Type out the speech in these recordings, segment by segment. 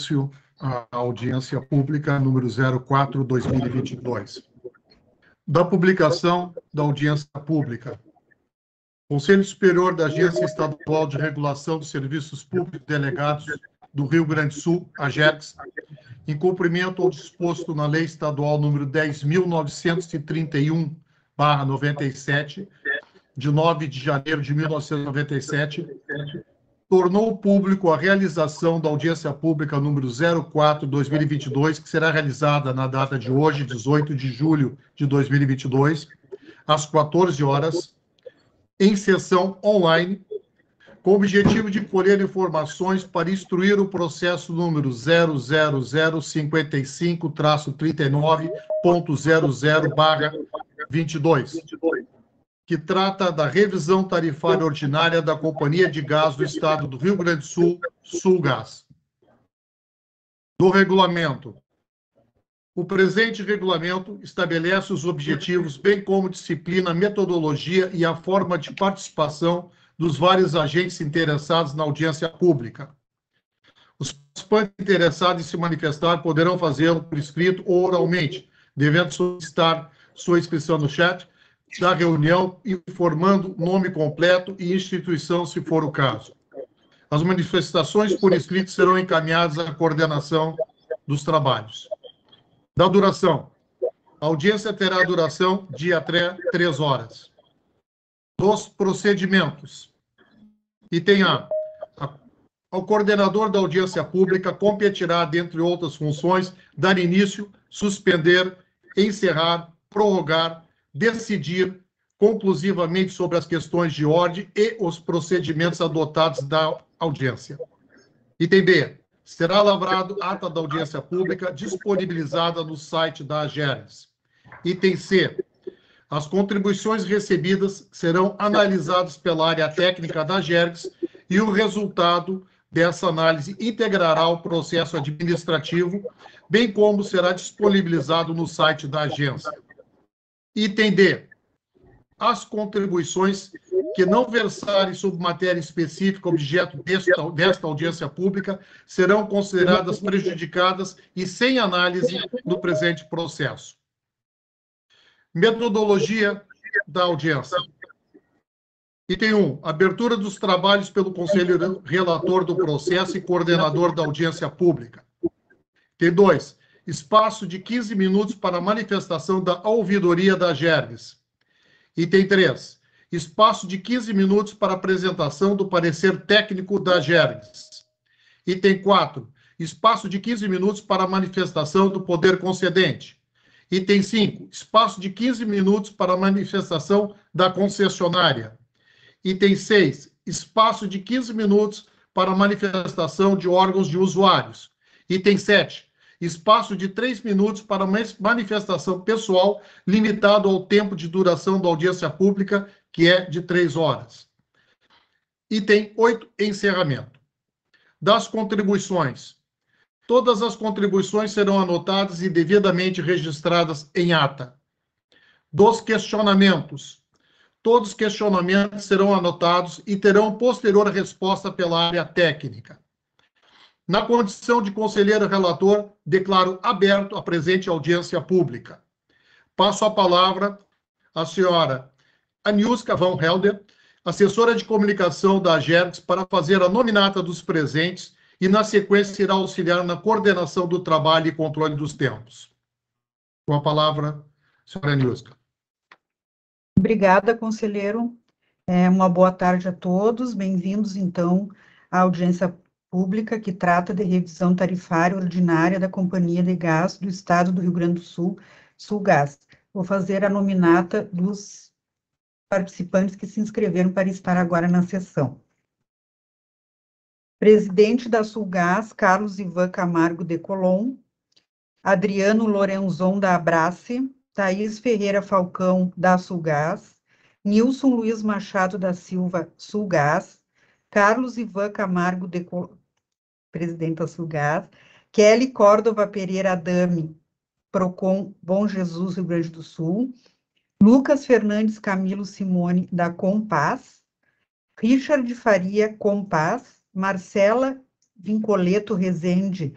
início à audiência pública número 04/2022. Da publicação da audiência pública. Conselho Superior da Agência Estadual de Regulação dos Serviços Públicos Delegados do Rio Grande do Sul, AGERGS, em cumprimento ao disposto na Lei Estadual número 10.931/97, de 9 de janeiro de 1997, tornou público a realização da audiência pública número 04/2022, que será realizada na data de hoje, 18 de julho de 2022, às 14 horas, em sessão online, com o objetivo de colher informações para instruir o processo número 00055-39.00/22, que trata da revisão tarifária ordinária da Companhia de Gás do Estado do Rio Grande do Sul, Sulgás. Do regulamento. O presente regulamento estabelece os objetivos, bem como disciplina, metodologia e a forma de participação dos vários agentes interessados na audiência pública. Os participantes interessados em se manifestar poderão fazê-lo por escrito ou oralmente, devendo solicitar sua inscrição no chat da reunião, informando nome completo e instituição, se for o caso. As manifestações por escrito serão encaminhadas à coordenação dos trabalhos. Da duração. A audiência terá duração de até 3 horas. Dos procedimentos. Item A. Ao coordenador da audiência pública competirá, dentre outras funções, dar início, suspender, encerrar, prorrogar, decidir conclusivamente sobre as questões de ordem e os procedimentos adotados da audiência. Item B. Será lavrado ata da audiência pública disponibilizada no site da AGERGS. Item C. As contribuições recebidas serão analisadas pela área técnica da AGERGS e o resultado dessa análise integrará o processo administrativo, bem como será disponibilizado no site da agência. Item D. As contribuições que não versarem sobre matéria específica objeto desta audiência pública serão consideradas prejudicadas e sem análise no presente processo. Metodologia da audiência. Item 1. Abertura dos trabalhos pelo conselho relator do processo e coordenador da audiência pública. Item 2. Espaço de 15 minutos para manifestação da ouvidoria da AGERGS. Item 3. Espaço de 15 minutos para apresentação do parecer técnico da AGERGS. Item 4. Espaço de 15 minutos para manifestação do poder concedente. Item 5. Espaço de 15 minutos para manifestação da concessionária. Item 6. Espaço de 15 minutos para manifestação de órgãos de usuários. Item 7. Espaço de 3 minutos para manifestação pessoal, limitado ao tempo de duração da audiência pública, que é de 3 horas. Item 8, encerramento. Das contribuições. Todas as contribuições serão anotadas e devidamente registradas em ata. Dos questionamentos. Todos os questionamentos serão anotados e terão posterior resposta pela área técnica. Na condição de conselheiro relator, declaro aberto a presente audiência pública. Passo a palavra à senhora Aniuska Van Helder, assessora de comunicação da AGERGS, para fazer a nominata dos presentes e, na sequência, irá auxiliar na coordenação do trabalho e controle dos tempos. Com a palavra, senhora Aniuska. Obrigada, conselheiro. Uma boa tarde a todos. Bem-vindos, então, à audiência pública que trata de revisão tarifária ordinária da Companhia de Gás do Estado do Rio Grande do Sul, Sulgás. Vou fazer a nominata dos participantes que se inscreveram para estar agora na sessão. Presidente da Sulgás, Carlos Ivan Camargo de Colom, Adriano Lorenzon da Abrace, Thaís Ferreira Falcão da Sulgás, Nilson Luiz Machado da Silva, Sulgás, Carlos Ivan Camargo de presidente da Sulgás, Kelly Córdova Pereira Adame, Procon Bom Jesus, Rio Grande do Sul, Lucas Fernandes Camilo Simone, da Compaz, Richard Faria, Compaz, Marcela Vincoleto Rezende,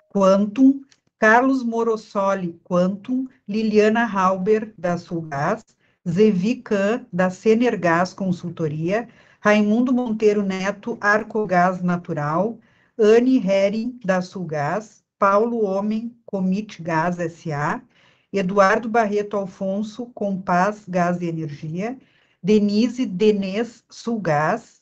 Quantum, Carlos Morossoli, Quantum, Liliana Halber, da Sulgás, Zevi Kahn, da Senergás Consultoria, Raimundo Monteiro Neto, Arcogás Natural, Anne Hering, da Sulgás, Paulo Homem, Comit Gás S.A., Eduardo Barreto Alfonso, Compaz Gás e Energia, Denise Denês, Sulgás,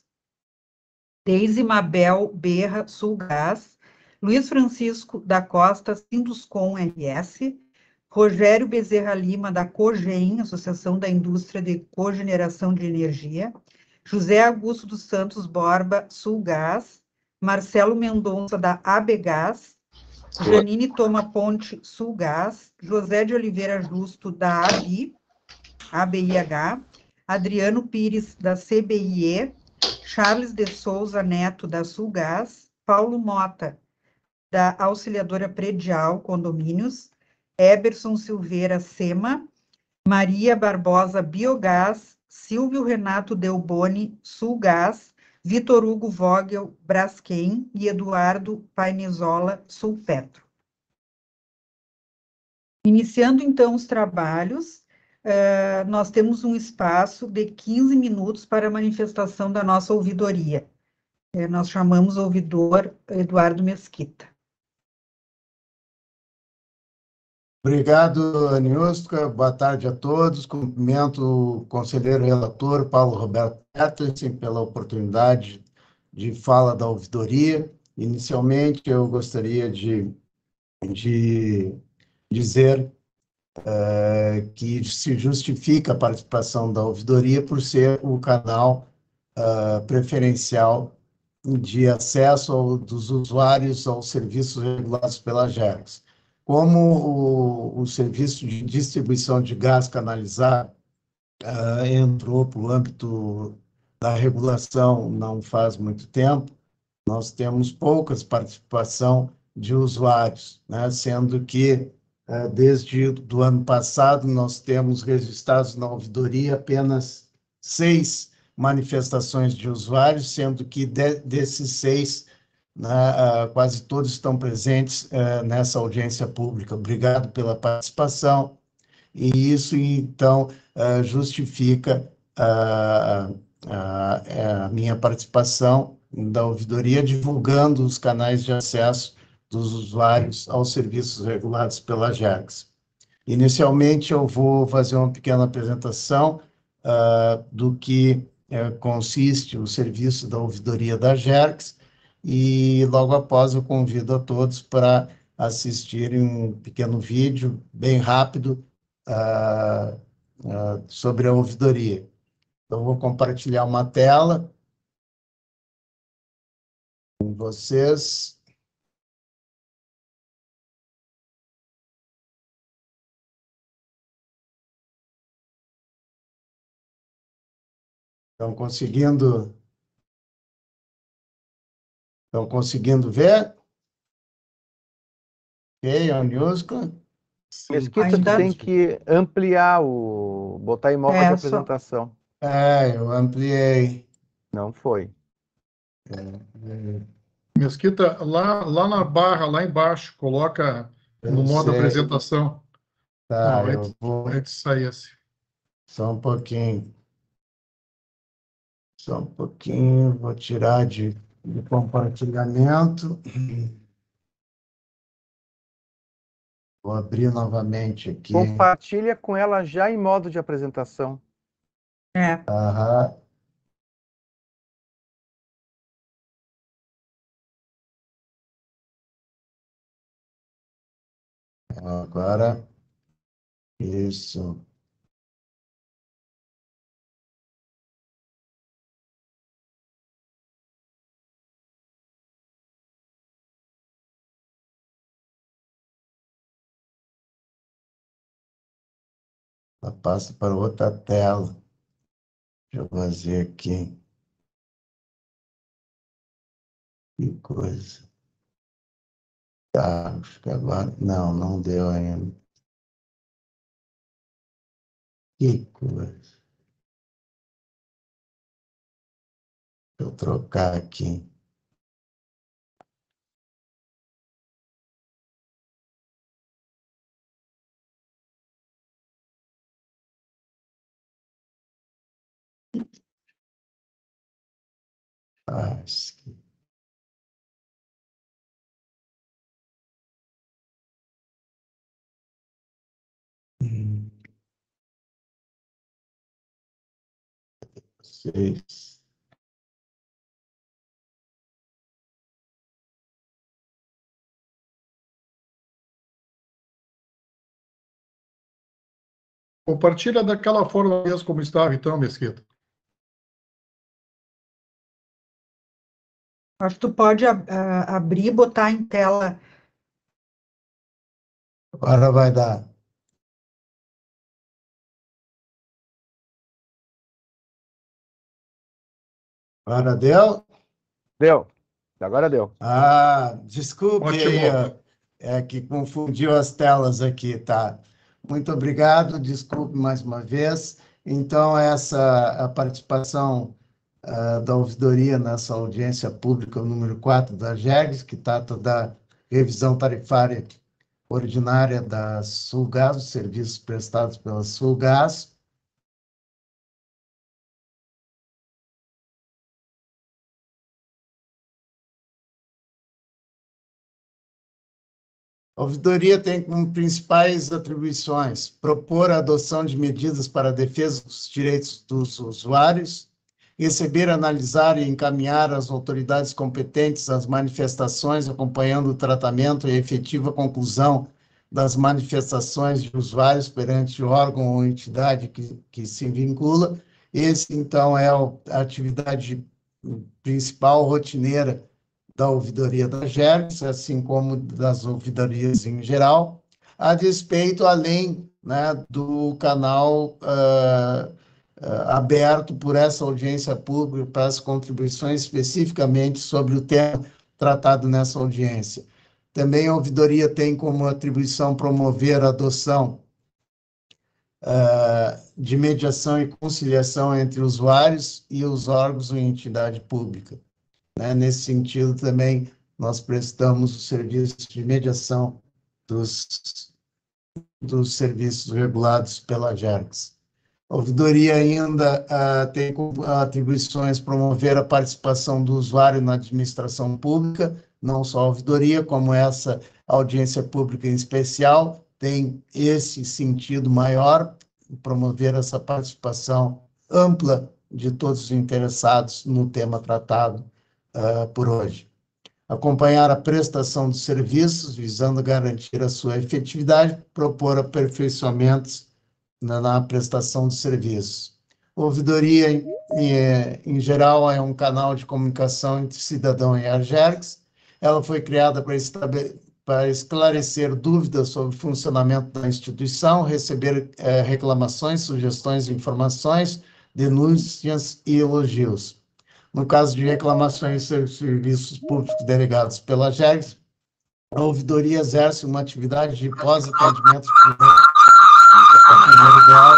Deise Mabel Berra, Sulgás, Luiz Francisco da Costa, Sinduscom RS, Rogério Bezerra Lima, da COGEN, Associação da Indústria de Cogeneração de Energia, José Augusto dos Santos Borba, Sulgás, Marcelo Mendonça, da ABGás, Janine Toma Ponte, Sulgás, José de Oliveira Justo, da ABIH, Adriano Pires, da CBIE, Charles de Souza Neto, da Sulgás, Paulo Mota, da Auxiliadora Predial Condomínios, Eberson Silveira Sema, Maria Barbosa Biogás, Silvio Renato Delboni Sulgás, Vitor Hugo Vogel Braskem e Eduardo Painizola Sulpetro. Iniciando então os trabalhos, nós temos um espaço de 15 minutos para a manifestação da nossa ouvidoria. Nós chamamos o ouvidor Eduardo Mesquita. Obrigado, Aniuska. Boa tarde a todos. Cumprimento o conselheiro relator Paulo Roberto Pettersen pela oportunidade de fala da ouvidoria. Inicialmente, eu gostaria de dizer que se justifica a participação da ouvidoria por ser o canal preferencial de acesso dos usuários aos serviços regulados pela GERGS. Como o serviço de distribuição de gás canalizado entrou para o âmbito da regulação não faz muito tempo, nós temos poucas participação de usuários, né? Sendo que, desde o ano passado, nós temos registrados na ouvidoria apenas 6 manifestações de usuários, sendo que desses 6, quase todos estão presentes nessa audiência pública. Obrigado pela participação, e isso, então, justifica a minha participação da ouvidoria, divulgando os canais de acesso dos usuários aos serviços regulados pela GERGS. Inicialmente, eu vou fazer uma pequena apresentação do que consiste o serviço da ouvidoria da GERGS, e logo após eu convido a todos para assistirem um pequeno vídeo bem rápido sobre a ouvidoria. Então, vou compartilhar uma tela com vocês. Estão conseguindo ver? Ok, Aniuska? Mesquita, tu tem que ampliar botar em modo de apresentação. Eu ampliei. Não foi. Mesquita, lá na barra, lá embaixo, coloca no modo apresentação. Tá, Não, eu vou... vai te sair assim. Só um pouquinho. Só um pouquinho, vou tirar de compartilhamento. Vou abrir novamente aqui. Compartilha com ela já em modo de apresentação. Aham. Agora, isso. Eu passo para outra tela. Deixa eu fazer aqui. Que coisa. Tá, acho que agora... Não deu ainda. Que coisa. Deixa eu trocar aqui. Acho que... Seis. Compartilha daquela forma mesmo como estava, então, Mesquita. Acho que tu pode abrir e botar em tela. Agora vai dar. Agora deu? Deu. Agora deu. Desculpe Ótimo. aí, é que confundiu as telas aqui, tá? Muito obrigado, desculpe mais uma vez. Então, a participação da ouvidoria nessa audiência pública número 4 da GERGS, que trata da revisão tarifária ordinária da Sulgás, os serviços prestados pela Sulgás. A ouvidoria tem como principais atribuições propor a adoção de medidas para a defesa dos direitos dos usuários, receber, analisar e encaminhar às autoridades competentes as manifestações, acompanhando o tratamento e efetiva conclusão das manifestações de usuários perante o órgão ou entidade que se vincula. Esse, então, é a atividade principal, rotineira, da ouvidoria da GERGS, assim como das ouvidorias em geral, a despeito, além, né, do canal aberto por essa audiência pública para as contribuições especificamente sobre o tema tratado nessa audiência. Também a ouvidoria tem como atribuição promover a adoção de mediação e conciliação entre usuários e os órgãos ou entidade pública. Nesse sentido, também, nós prestamos o serviço de mediação dos serviços regulados pela GERGS. A ouvidoria ainda tem atribuições promover a participação do usuário na administração pública, não só a ouvidoria, como essa audiência pública em especial, tem esse sentido maior, promover essa participação ampla de todos os interessados no tema tratado por hoje. Acompanhar a prestação dos serviços, visando garantir a sua efetividade, propor aperfeiçoamentos na prestação dos serviços. A ouvidoria, em geral, é um canal de comunicação entre cidadão e a GERGS. Ela foi criada para esclarecer dúvidas sobre o funcionamento da instituição, receber reclamações, sugestões, informações, denúncias e elogios. No caso de reclamações de serviços públicos delegados pela GERGS, a ouvidoria exerce uma atividade de pós-atendimento de primeiro grau.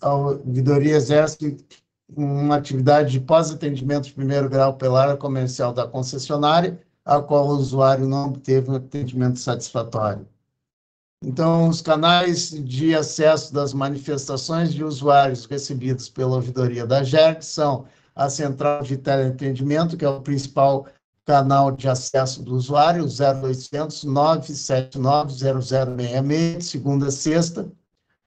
A ouvidoria exerce uma atividade de pós-atendimento de primeiro grau pela área comercial da concessionária, a qual o usuário não obteve um atendimento satisfatório. Então, os canais de acesso das manifestações de usuários recebidos pela ouvidoria da GERGS são a central de teleatendimento, que é o principal canal de acesso do usuário, 0800 979 0066, de segunda a sexta,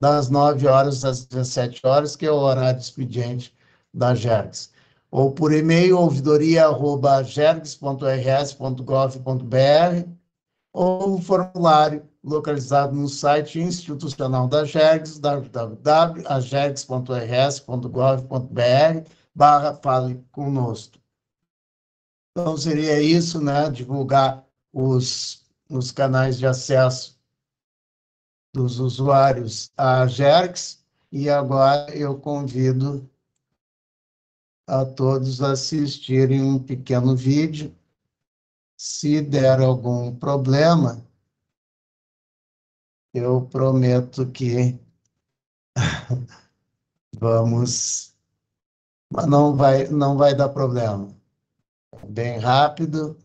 das 9 horas às 17 horas, que é o horário expediente da GERGS. Ou por e-mail, ouvidoria@gergs.rs.gov.br, ou o formulário localizado no site institucional da GERGS, www.agergs.rs.gov.br/fale conosco. Então, seria isso, né? Divulgar os canais de acesso dos usuários à GERGS, e agora eu convido a todos a assistirem um pequeno vídeo. Se der algum problema, eu prometo que vamos, mas não vai dar problema. Bem rápido.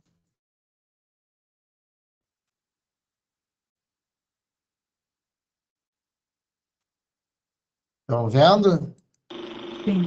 Estão vendo? Sim.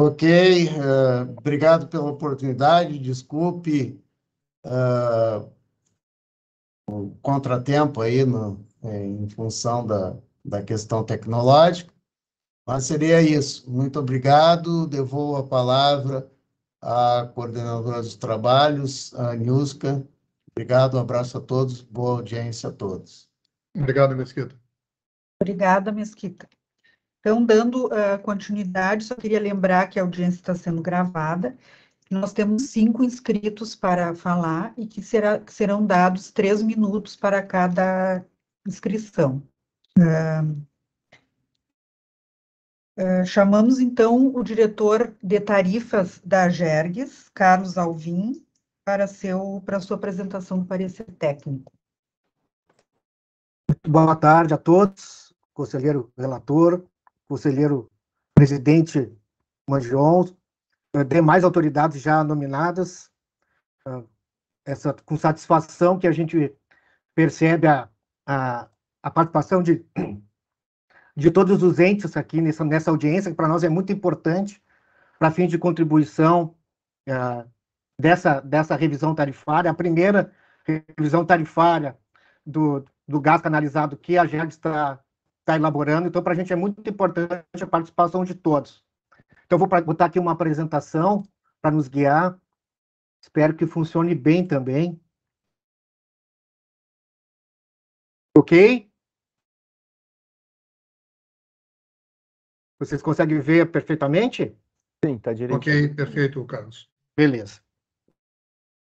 Ok, obrigado pela oportunidade, desculpe o contratempo aí em função da questão tecnológica, mas seria isso. Muito obrigado, devolvo a palavra à coordenadora dos trabalhos, a Nilska. Obrigado, um abraço a todos, boa audiência a todos. Obrigado, Mesquita. Obrigada, Mesquita. Então, dando continuidade, só queria lembrar que a audiência está sendo gravada. Nós temos 5 inscritos para falar e que serão dados 3 minutos para cada inscrição. Chamamos, então, o diretor de tarifas da Agergs, Carlos Alvim, para sua apresentação do parecer técnico. Boa tarde a todos, conselheiro relator, conselheiro presidente Mangion, demais autoridades já nominadas, com satisfação que a gente percebe a participação de todos os entes aqui nessa audiência, que para nós é muito importante, para fim de contribuição dessa revisão tarifária, a primeira revisão tarifária do gás canalizado que a Agergs está elaborando, então para a gente é muito importante a participação de todos. Então vou botar aqui uma apresentação para nos guiar, espero que funcione bem também. Ok? Vocês conseguem ver perfeitamente? Sim, está direito. Ok, perfeito, Carlos. Beleza.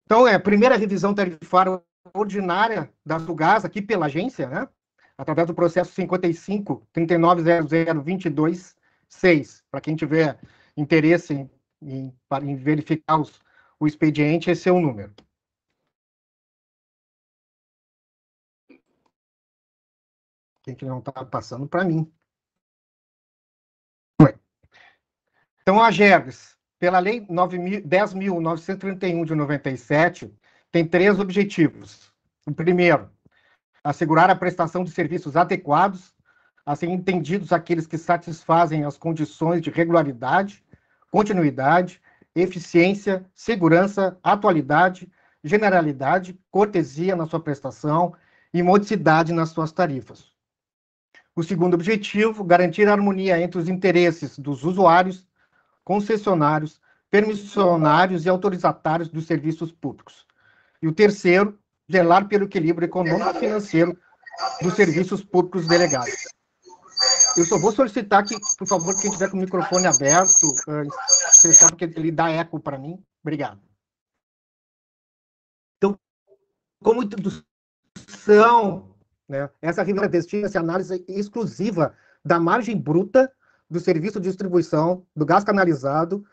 Então, a primeira revisão tarifária ordinária da Sulgás, aqui pela agência, né? Através do processo 55.39.00.22.6. Para quem tiver interesse em verificar o expediente, esse é o número. Quem que não está passando para mim. Então, a Agergs, pela Lei 10.931 de 97, tem 3 objetivos. O primeiro, assegurar a prestação de serviços adequados, assim entendidos aqueles que satisfazem as condições de regularidade, continuidade, eficiência, segurança, atualidade, generalidade, cortesia na sua prestação e modicidade nas suas tarifas. O segundo objetivo, garantir a harmonia entre os interesses dos usuários, concessionários, permissionários e autorizatários dos serviços públicos. E o terceiro, zelar pelo equilíbrio econômico e financeiro dos serviços públicos delegados. Eu só vou solicitar que, por favor, quem tiver com o microfone aberto, fechar, porque ele dá eco para mim. Obrigado. Então, como introdução, né, essa revisão destina-se à análise exclusiva da margem bruta do serviço de distribuição do gás canalizado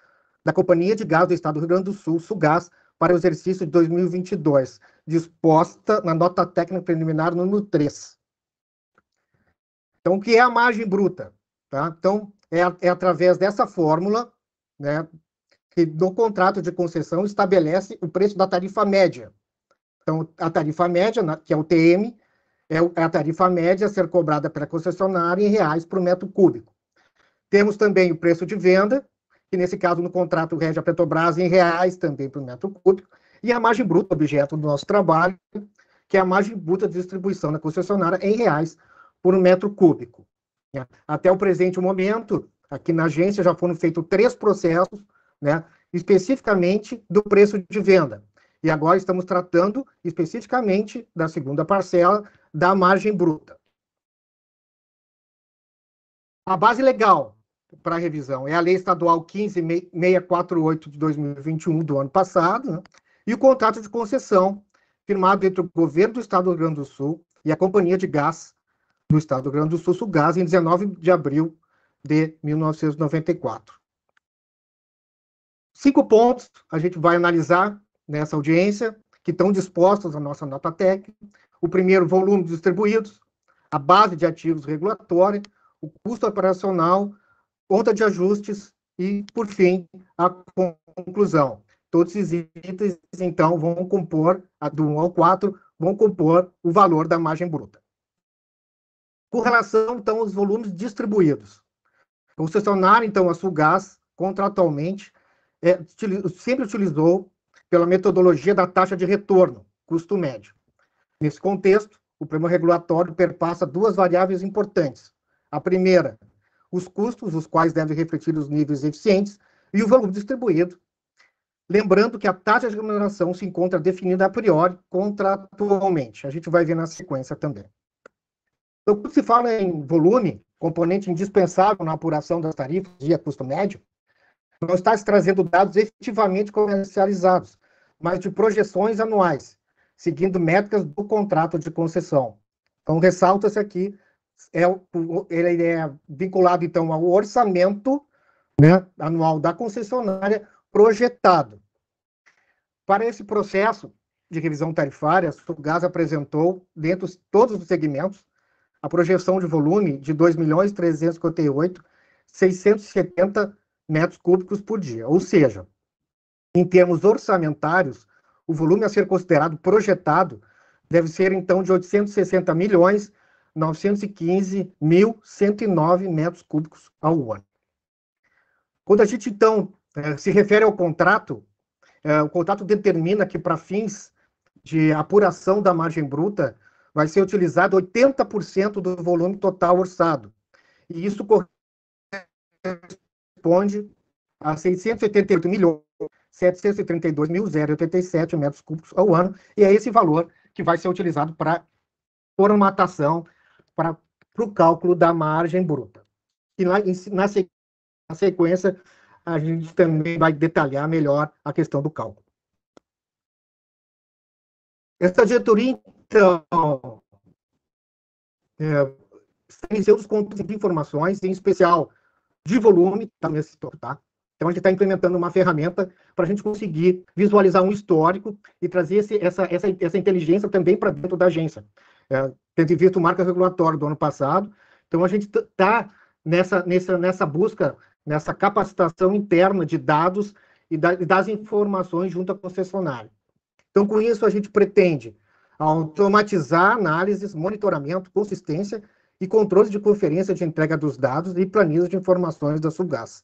da Companhia de Gás do Estado do Rio Grande do Sul, Sulgás, para o exercício de 2022, disposta na nota técnica preliminar número 3. Então, o que é a margem bruta? Tá? Então, é através dessa fórmula, né, que no contrato de concessão estabelece o preço da tarifa média. Então, a tarifa média, que é o TM, é a tarifa média a ser cobrada pela concessionária em reais por metro cúbico. Temos também o preço de venda, que nesse caso no contrato rege a Petrobras em reais também por metro cúbico, e a margem bruta, objeto do nosso trabalho, que é a margem bruta de distribuição da concessionária em reais por metro cúbico. Até o presente momento, aqui na agência já foram feitos 3 processos, né, especificamente do preço de venda. E agora estamos tratando especificamente da segunda parcela da margem bruta. A base legal para a revisão é a Lei Estadual 15.648 de 2021, do ano passado, né, e o contrato de concessão firmado entre o governo do Estado do Rio Grande do Sul e a Companhia de Gás do Estado do Rio Grande do Sul, Sulgás, em 19 de abril de 1994. 5 pontos a gente vai analisar nessa audiência, que estão dispostos na nossa nota técnica. O primeiro, volume distribuídos, a base de ativos regulatória, o custo operacional, conta de ajustes e, por fim, a conclusão. Todos esses itens, então, vão compor, do 1 ao 4, vão compor o valor da margem bruta. Com relação, então, aos volumes distribuídos. O concessionário, então, a Sulgás, contratualmente, sempre utilizou pela metodologia da taxa de retorno, custo médio. Nesse contexto, o prêmio regulatório perpassa 2 variáveis importantes. A primeira, os custos, os quais devem refletir os níveis eficientes, e o volume distribuído. Lembrando que a taxa de remuneração se encontra definida a priori contratualmente. A gente vai ver na sequência também. Então, quando se fala em volume, componente indispensável na apuração das tarifas de custo médio, não está se trazendo dados efetivamente comercializados, mas de projeções anuais, seguindo métricas do contrato de concessão. Então, ressalta-se aqui, ele é vinculado, então, ao orçamento, né, anual da concessionária projetado. Para esse processo de revisão tarifária, a Sulgás apresentou, dentro de todos os segmentos, a projeção de volume de 2.358.670 metros cúbicos por dia. Ou seja, em termos orçamentários, o volume a ser considerado projetado deve ser, então, de 860.915.109 metros cúbicos ao ano. Quando a gente, então, se refere ao contrato, o contrato determina que, para fins de apuração da margem bruta, vai ser utilizado 80% do volume total orçado. E isso corresponde a 688.732.087 metros cúbicos ao ano, e é esse valor que vai ser utilizado para formatação, para o cálculo da margem bruta. E na sequência, a gente também vai detalhar melhor a questão do cálculo. Essa diretoria, então, estabeleceu os contos de informações, em especial de volume, tá nesse setor, tá? Então, a gente está implementando uma ferramenta para a gente conseguir visualizar um histórico e trazer essa inteligência também para dentro da agência. Tendo visto o marco regulatório do ano passado, então a gente está nessa busca, nessa capacitação interna de dados e das informações junto à concessionária. Então, com isso, a gente pretende automatizar análises, monitoramento, consistência e controle de conferência de entrega dos dados e planilhas de informações da Sulgás.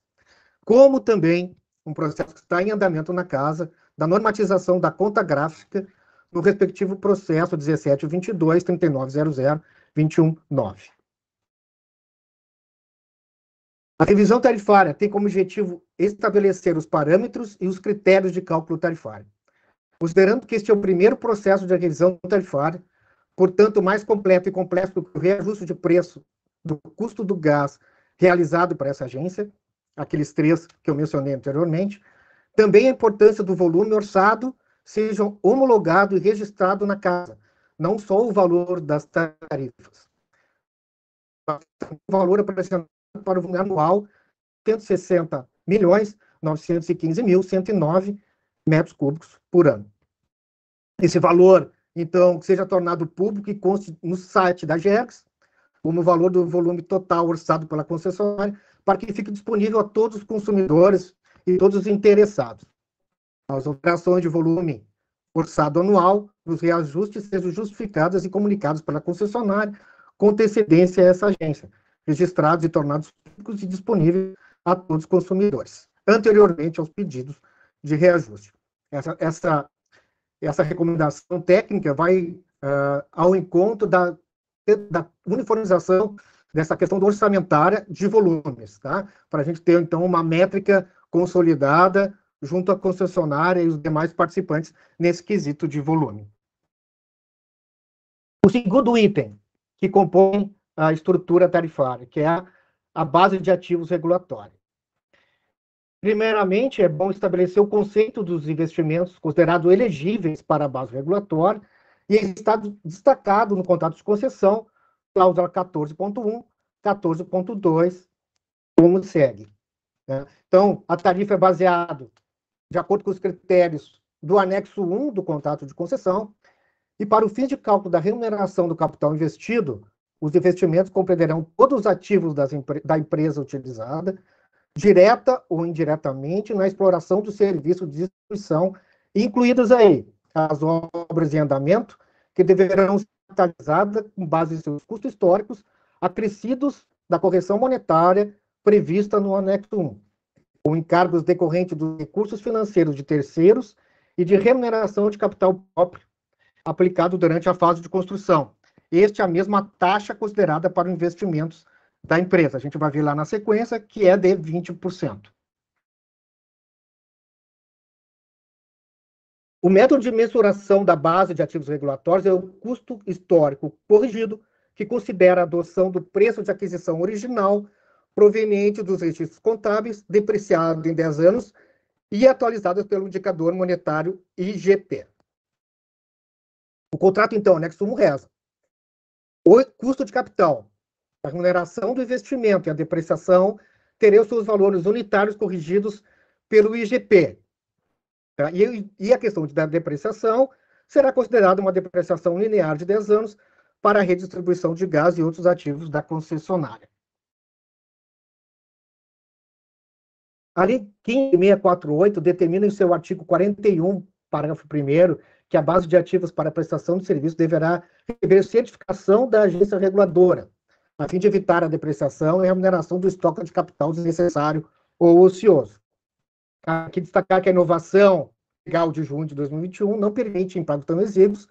Como também um processo que está em andamento na casa da normatização da conta gráfica no respectivo processo 1722-3900-219. A revisão tarifária tem como objetivo estabelecer os parâmetros e os critérios de cálculo tarifário. Considerando que este é o primeiro processo de revisão tarifária, portanto, mais completo e complexo do que o reajuste de preço do custo do gás realizado para essa agência, aqueles 3 que eu mencionei anteriormente. Também a importância do volume orçado seja homologado e registrado na casa, não só o valor das tarifas. O valor apresentado para o volume anual, 160.915.109 metros cúbicos por ano. Esse valor, então, seja tornado público e conste no site da GERGS, como o valor do volume total orçado pela concessionária, para que fique disponível a todos os consumidores e todos os interessados. As operações de volume orçado anual, os reajustes sejam justificados e comunicados pela concessionária com antecedência a essa agência, registrados e tornados públicos e disponíveis a todos os consumidores, anteriormente aos pedidos de reajuste. Essa recomendação técnica vai ao encontro da uniformização dessa questão orçamentária de volumes, tá? Para a gente ter, então, uma métrica consolidada junto à concessionária e os demais participantes nesse quesito de volume. O segundo item que compõe a estrutura tarifária, que é a base de ativos regulatórios. Primeiramente, é bom estabelecer o conceito dos investimentos considerados elegíveis para a base regulatória, e está destacado no contrato de concessão, cláusula 14.1, 14.2, como segue. Então, a tarifa é baseada de acordo com os critérios do anexo 1 do contrato de concessão, e para o fim de cálculo da remuneração do capital investido, os investimentos compreenderão todos os ativos da empresa utilizada, direta ou indiretamente, na exploração do serviço de distribuição, incluídas aí as obras em andamento, que deverão ser atualizadas com base em seus custos históricos, acrescidos da correção monetária prevista no anexo 1, com encargos decorrentes dos recursos financeiros de terceiros e de remuneração de capital próprio, aplicado durante a fase de construção. Este é a mesma taxa considerada para os investimentos da empresa. A gente vai ver lá na sequência, que é de 20%. O método de mensuração da base de ativos regulatórios é o custo histórico corrigido, que considera a adoção do preço de aquisição original proveniente dos registros contábeis, depreciado em 10 anos e atualizados pelo indicador monetário IGP. O contrato, então, anexo 1 reza: o custo de capital, a remuneração do investimento e a depreciação terão seus valores unitários corrigidos pelo IGP. Tá? E a questão da depreciação será considerada uma depreciação linear de 10 anos para a redistribuição de gás e outros ativos da concessionária. A Lei 15.648 determina em seu artigo 41, parágrafo 1º, que a base de ativos para a prestação de serviço deverá receber certificação da agência reguladora, a fim de evitar a depreciação e a remuneração do estoque de capital desnecessário ou ocioso. Aqui destacar que a inovação legal de junho de 2021 não permite empregos tão exíguos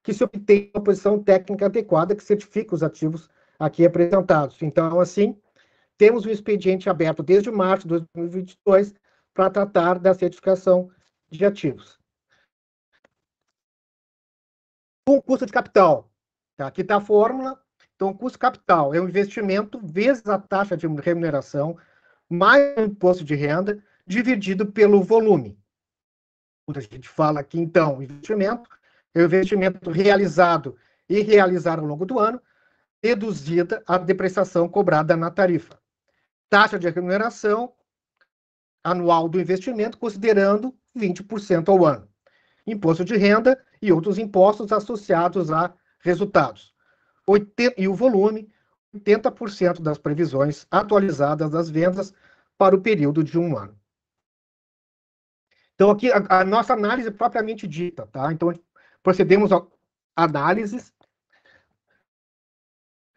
que se obtenha uma posição técnica adequada que certifique os ativos aqui apresentados. Então, assim, temos um expediente aberto desde março de 2022 para tratar da certificação de ativos. Com o custo de capital, tá? Aqui está a fórmula. Então, o custo capital é o investimento vezes a taxa de remuneração mais o imposto de renda dividido pelo volume. Quando a gente fala aqui, então, investimento é o investimento realizado e realizar ao longo do ano, reduzida a depreciação cobrada na tarifa. Taxa de remuneração anual do investimento, considerando 20% ao ano. Imposto de renda e outros impostos associados a resultados. E o volume, 80% das previsões atualizadas das vendas para o período de 1 ano. Então, aqui, a nossa análise propriamente dita, tá? Então, procedemos a análises.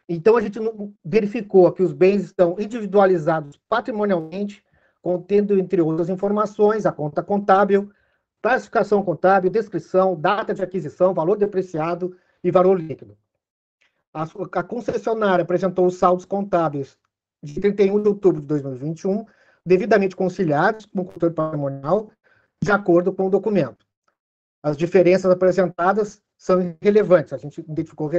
Então, a gente verificou que os bens estão individualizados patrimonialmente, contendo, entre outras informações, a conta contábil, classificação contábil, descrição, data de aquisição, valor depreciado e valor líquido. A concessionária apresentou os saldos contábeis de 31 de outubro de 2021, devidamente conciliados com o controle patrimonial, de acordo com o documento. As diferenças apresentadas são irrelevantes. A gente identificou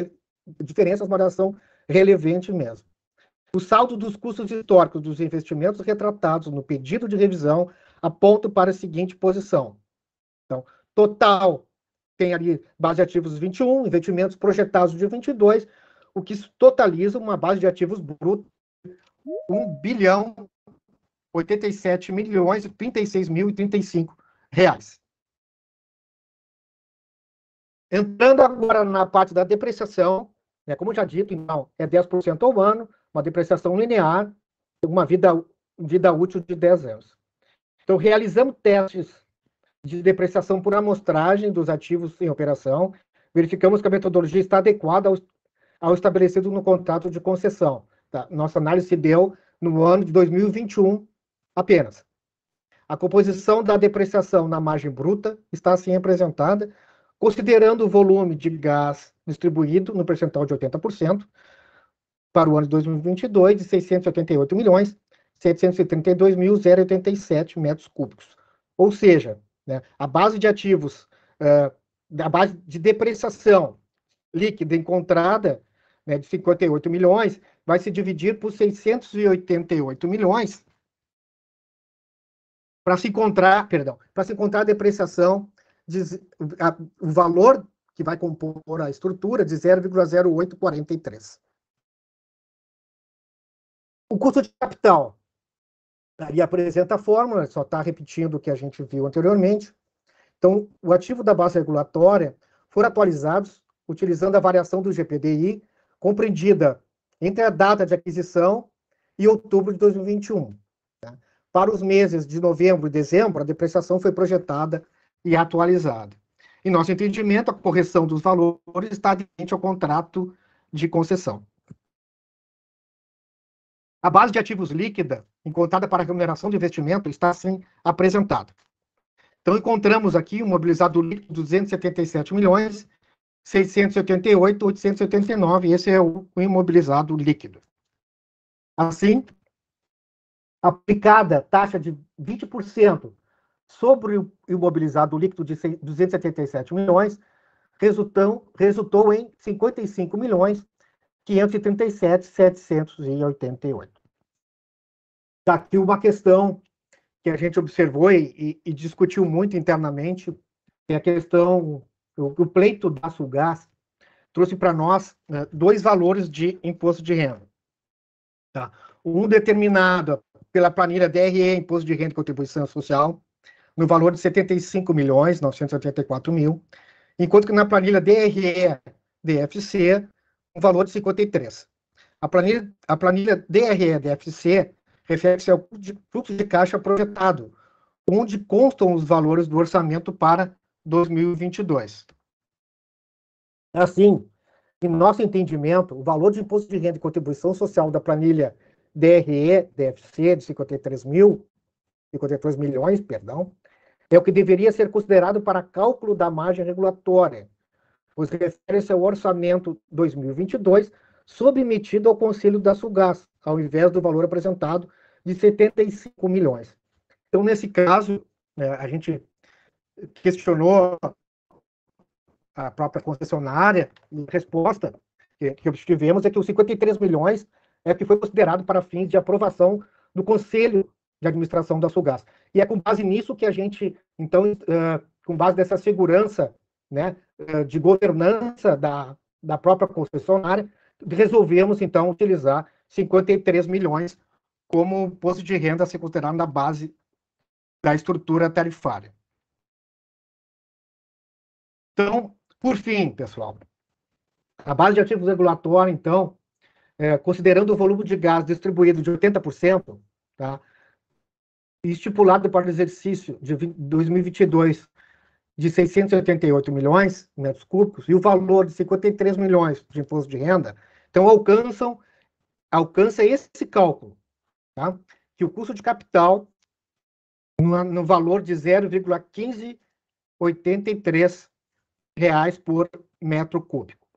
diferenças, mas elas são relevantes mesmo. O saldo dos custos históricos dos investimentos retratados no pedido de revisão aponta para a seguinte posição. Então, total, tem ali base de ativos 21, investimentos projetados de 22, o que totaliza uma base de ativos brutos de 1.087.036.035 reais. Entrando agora na parte da depreciação, né, como já dito, então, é 10% ao ano, uma depreciação linear, uma vida útil de 10 anos. Então, realizamos testes de depreciação por amostragem dos ativos em operação, verificamos que a metodologia está adequada ao estabelecido no contrato de concessão. Tá? Nossa análise se deu no ano de 2021 apenas. A composição da depreciação na margem bruta está assim apresentada, considerando o volume de gás distribuído no percentual de 80%, para o ano de 2022, de 688.732.087 metros cúbicos. Ou seja, né, a base de ativos, a base de depreciação líquida encontrada, né, de 58 milhões, vai se dividir por 688 milhões para se encontrar a depreciação, o valor que vai compor a estrutura de 0,0843. O custo de capital, ali apresenta a fórmula, só está repetindo o que a gente viu anteriormente. Então, o ativo da base regulatória foram atualizados utilizando a variação do GPDI, compreendida entre a data de aquisição e outubro de 2021. Tá? Para os meses de novembro e dezembro, a depreciação foi projetada e atualizada. Em nosso entendimento, a correção dos valores está aderente ao contrato de concessão. A base de ativos líquida, encontrada para remuneração de investimento, está assim apresentada. Então, encontramos aqui um mobilizado líquido de 277 milhões, 688.889, esse é o imobilizado líquido. Assim, aplicada taxa de 20% sobre o imobilizado líquido de 277 milhões, resultou em 55 milhões, 537.788. Está aqui uma questão que a gente observou e discutiu muito internamente, é a questão, o pleito da Sulgás trouxe para nós dois valores de imposto de renda. Tá? Um determinado pela planilha DRE, Imposto de Renda e Contribuição Social, no valor de 75.984.000, enquanto que na planilha DRE-DFC, um valor de 53. A planilha DRE-DFC refere-se ao fluxo de caixa projetado, onde constam os valores do orçamento para 2022. Assim, em nosso entendimento, o valor de imposto de renda e contribuição social da planilha DRE-DFC de 53 milhões, é o que deveria ser considerado para cálculo da margem regulatória, pois refere-se ao orçamento 2022 submetido ao Conselho da Sulgás, ao invés do valor apresentado de 75 milhões. Então, nesse caso, a gente questionou a própria concessionária, e a resposta que obtivemos é que os 53 milhões é o que foi considerado para fins de aprovação do Conselho de Administração da Sulgás. E é com base nisso que a gente, então, com base nessa segurança, né, de governança da própria concessionária, resolvemos, então, utilizar 53 milhões como imposto de renda a ser considerado na base da estrutura tarifária. Então, por fim, pessoal, a base de ativos regulatória, então, considerando o volume de gás distribuído de 80%, tá, estipulado para o exercício de 2022 de 688 milhões de metros cúbicos e o valor de 53 milhões de imposto de renda, então alcança esse cálculo, tá? Que o custo de capital no valor de 0,1583 reais por metro cúbico,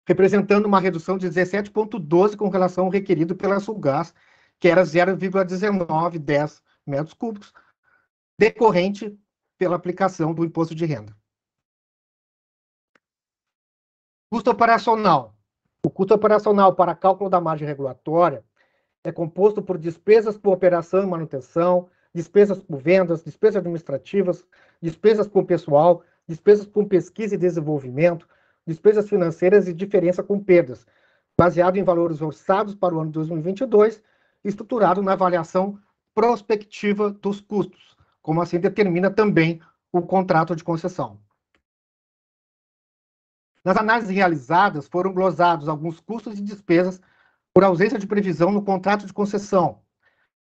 representando uma redução de 17,12 com relação ao requerido pela Sulgás, que era 0,1910 metros cúbicos, decorrente pela aplicação do imposto de renda. Custo operacional. O custo operacional para cálculo da margem regulatória é composto por despesas por operação e manutenção, despesas por vendas, despesas administrativas, despesas com pessoal, despesas com pesquisa e desenvolvimento, despesas financeiras e diferença com perdas, baseado em valores orçados para o ano 2022, estruturado na avaliação prospectiva dos custos, como assim determina também o contrato de concessão. Nas análises realizadas, foram glosados alguns custos e despesas por ausência de previsão no contrato de concessão,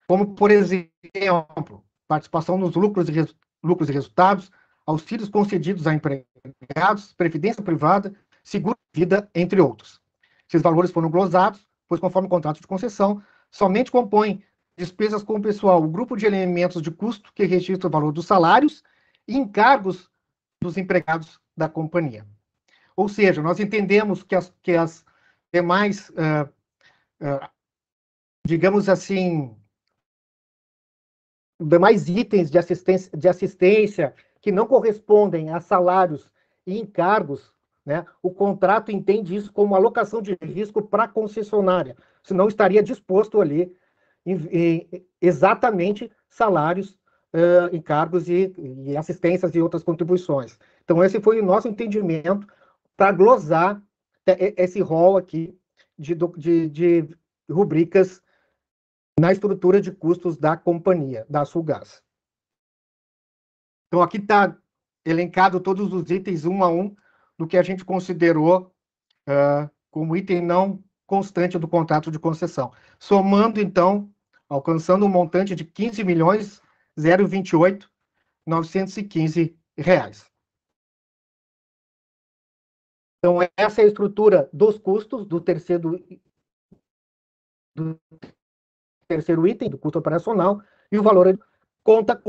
como, por exemplo, participação nos lucros e resultados, auxílios concedidos a empregados, previdência privada, seguro de vida, entre outros. Esses valores foram glosados, pois, conforme o contrato de concessão, somente compõem despesas com o pessoal o grupo de elementos de custo que registra o valor dos salários e encargos dos empregados da companhia. Ou seja, nós entendemos que as demais, digamos assim, demais itens de assistência que não correspondem a salários e encargos, né, o contrato entende isso como alocação de risco para a concessionária, senão estaria disposto ali exatamente salários, encargos e assistências e outras contribuições. Então, esse foi o nosso entendimento para glosar esse rol aqui de rubricas na estrutura de custos da companhia, da Sulgás. Então, aqui está elencado todos os itens, um a um, do que a gente considerou como item não constante do contrato de concessão. Somando, então, alcançando um montante de R$ 15.028.915. Então, essa é a estrutura dos custos do terceiro item, do custo operacional, e o valor conta,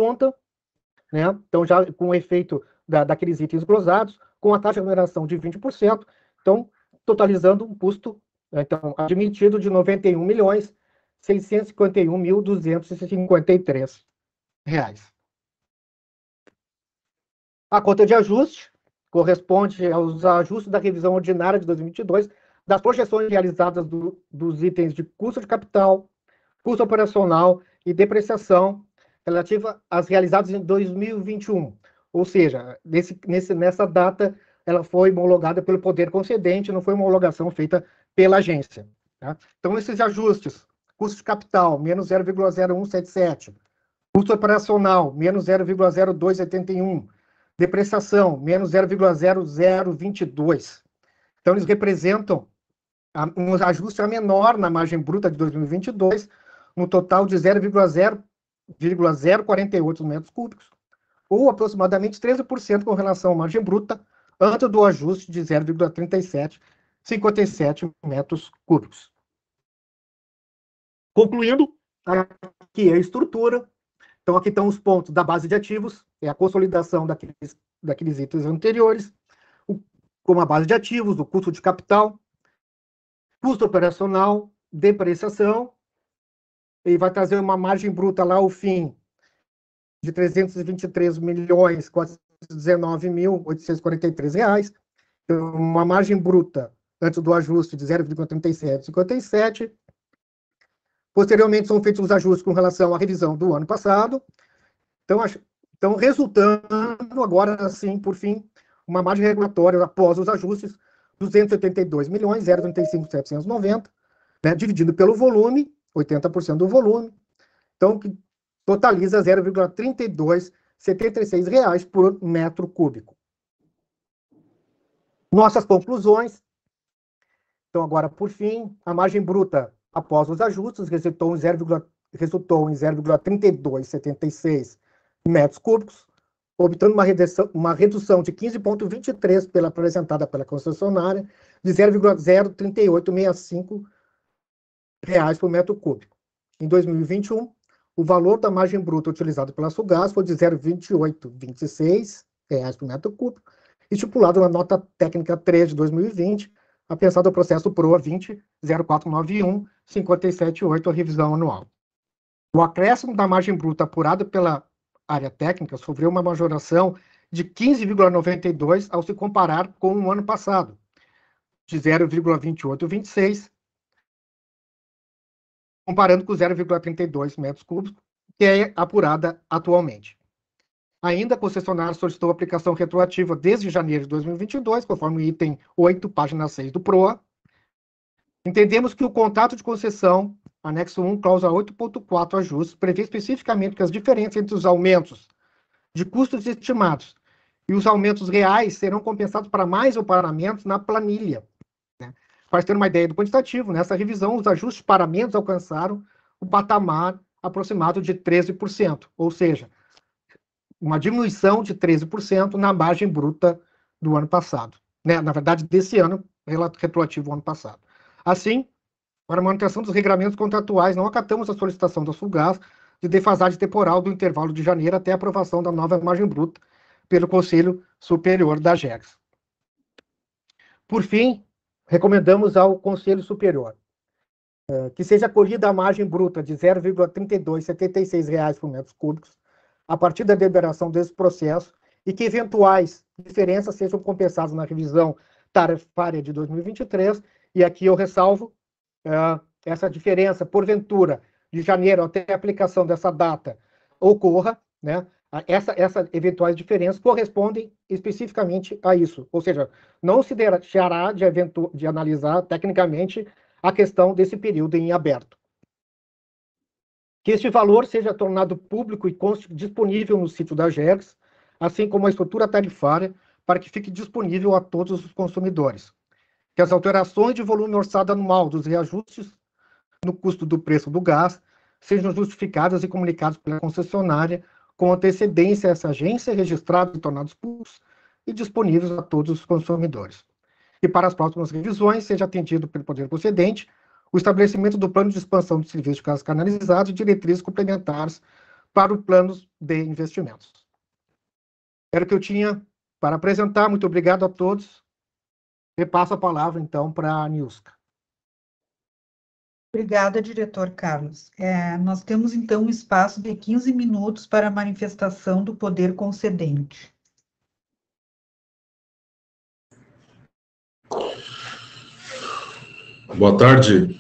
né? Então, já com o efeito daqueles itens glosados, com a taxa de remuneração de 20%, então, totalizando um custo, então, admitido de R$ 91.651.253. A conta de ajuste corresponde aos ajustes da revisão ordinária de 2022, das projeções realizadas dos itens de custo de capital, custo operacional e depreciação relativa às realizadas em 2021. Ou seja, nessa data, ela foi homologada pelo poder concedente, não foi uma homologação feita pela agência. Tá? Então, esses ajustes, custo de capital, menos 0,0177, custo operacional, menos 0,0281, depreciação, menos 0,0022. Então, eles representam um ajuste menor na margem bruta de 2022, no total de 0,048 metros cúbicos, ou aproximadamente 13% com relação à margem bruta, antes do ajuste de 0,3757 metros cúbicos. Concluindo, aqui é a estrutura. Então, aqui estão os pontos da base de ativos, é a consolidação daqueles itens anteriores, como a base de ativos, o custo de capital, custo operacional, depreciação, e vai trazer uma margem bruta lá ao fim de R$ 323.419.843, uma margem bruta antes do ajuste de 0,3757. Posteriormente, são feitos os ajustes com relação à revisão do ano passado. Então, resultando agora, assim, por fim, uma margem regulatória após os ajustes, R$ 282.035.790, né, dividido pelo volume, 80% do volume, então, que totaliza R$ 0,3276 por metro cúbico. Nossas conclusões. Então, agora, por fim, a margem bruta após os ajustes resultou em 0,3276 metros cúbicos, obtendo uma redução de 15,23 apresentada pela concessionária, de 0,03865 reais por metro cúbico. Em 2021, o valor da margem bruta utilizado pela Sulgás foi de 0,2826 reais por metro cúbico, estipulado na nota técnica 3 de 2020, apesar do processo PROA 20.0491.578, a revisão anual. O acréscimo da margem bruta apurada pela área técnica sofreu uma majoração de 15,92 ao se comparar com o ano passado, de 0,2826, comparando com 0,32 metros cúbicos, que é apurada atualmente. Ainda, a concessionária solicitou aplicação retroativa desde janeiro de 2022, conforme o item 8, página 6 do PROA. Entendemos que o contrato de concessão, anexo 1, cláusula 8.4, ajustes, prevê especificamente que as diferenças entre os aumentos de custos estimados e os aumentos reais serão compensados para mais ou para menos na planilha. Né? Para ter uma ideia do quantitativo, nessa revisão, os ajustes para menos alcançaram o patamar aproximado de 13%, ou seja, uma diminuição de 13% na margem bruta do ano passado. Né? Na verdade, desse ano, retroativo ao ano passado. Assim, para a manutenção dos regramentos contratuais, não acatamos a solicitação da Sulgás de defasagem temporal do intervalo de janeiro até a aprovação da nova margem bruta pelo Conselho Superior da GERGS. Por fim, recomendamos ao Conselho Superior que seja acolhida a margem bruta de R$ 0,3276 por metros cúbicos a partir da deliberação desse processo e que eventuais diferenças sejam compensadas na revisão tarifária de 2023, e aqui eu ressalvo essa diferença, porventura, de janeiro até a aplicação dessa data ocorra, né? Essas eventuais diferenças correspondem especificamente a isso, ou seja, não se deixará de analisar tecnicamente a questão desse período em aberto. Que este valor seja tornado público e conste disponível no sítio da GERGS, assim como a estrutura tarifária, para que fique disponível a todos os consumidores. Que as alterações de volume orçado anual dos reajustes no custo do preço do gás sejam justificadas e comunicadas pela concessionária com antecedência a essa agência, registrados e tornados públicos e disponíveis a todos os consumidores. E para as próximas revisões, seja atendido pelo poder concedente o estabelecimento do plano de expansão de serviços de gás canalizado e diretrizes complementares para os planos de investimentos. Era o que eu tinha para apresentar. Muito obrigado a todos. Repasso a palavra, então, para a Nilska. Obrigada, diretor Carlos. Nós temos, então, um espaço de 15 minutos para a manifestação do poder concedente. Boa tarde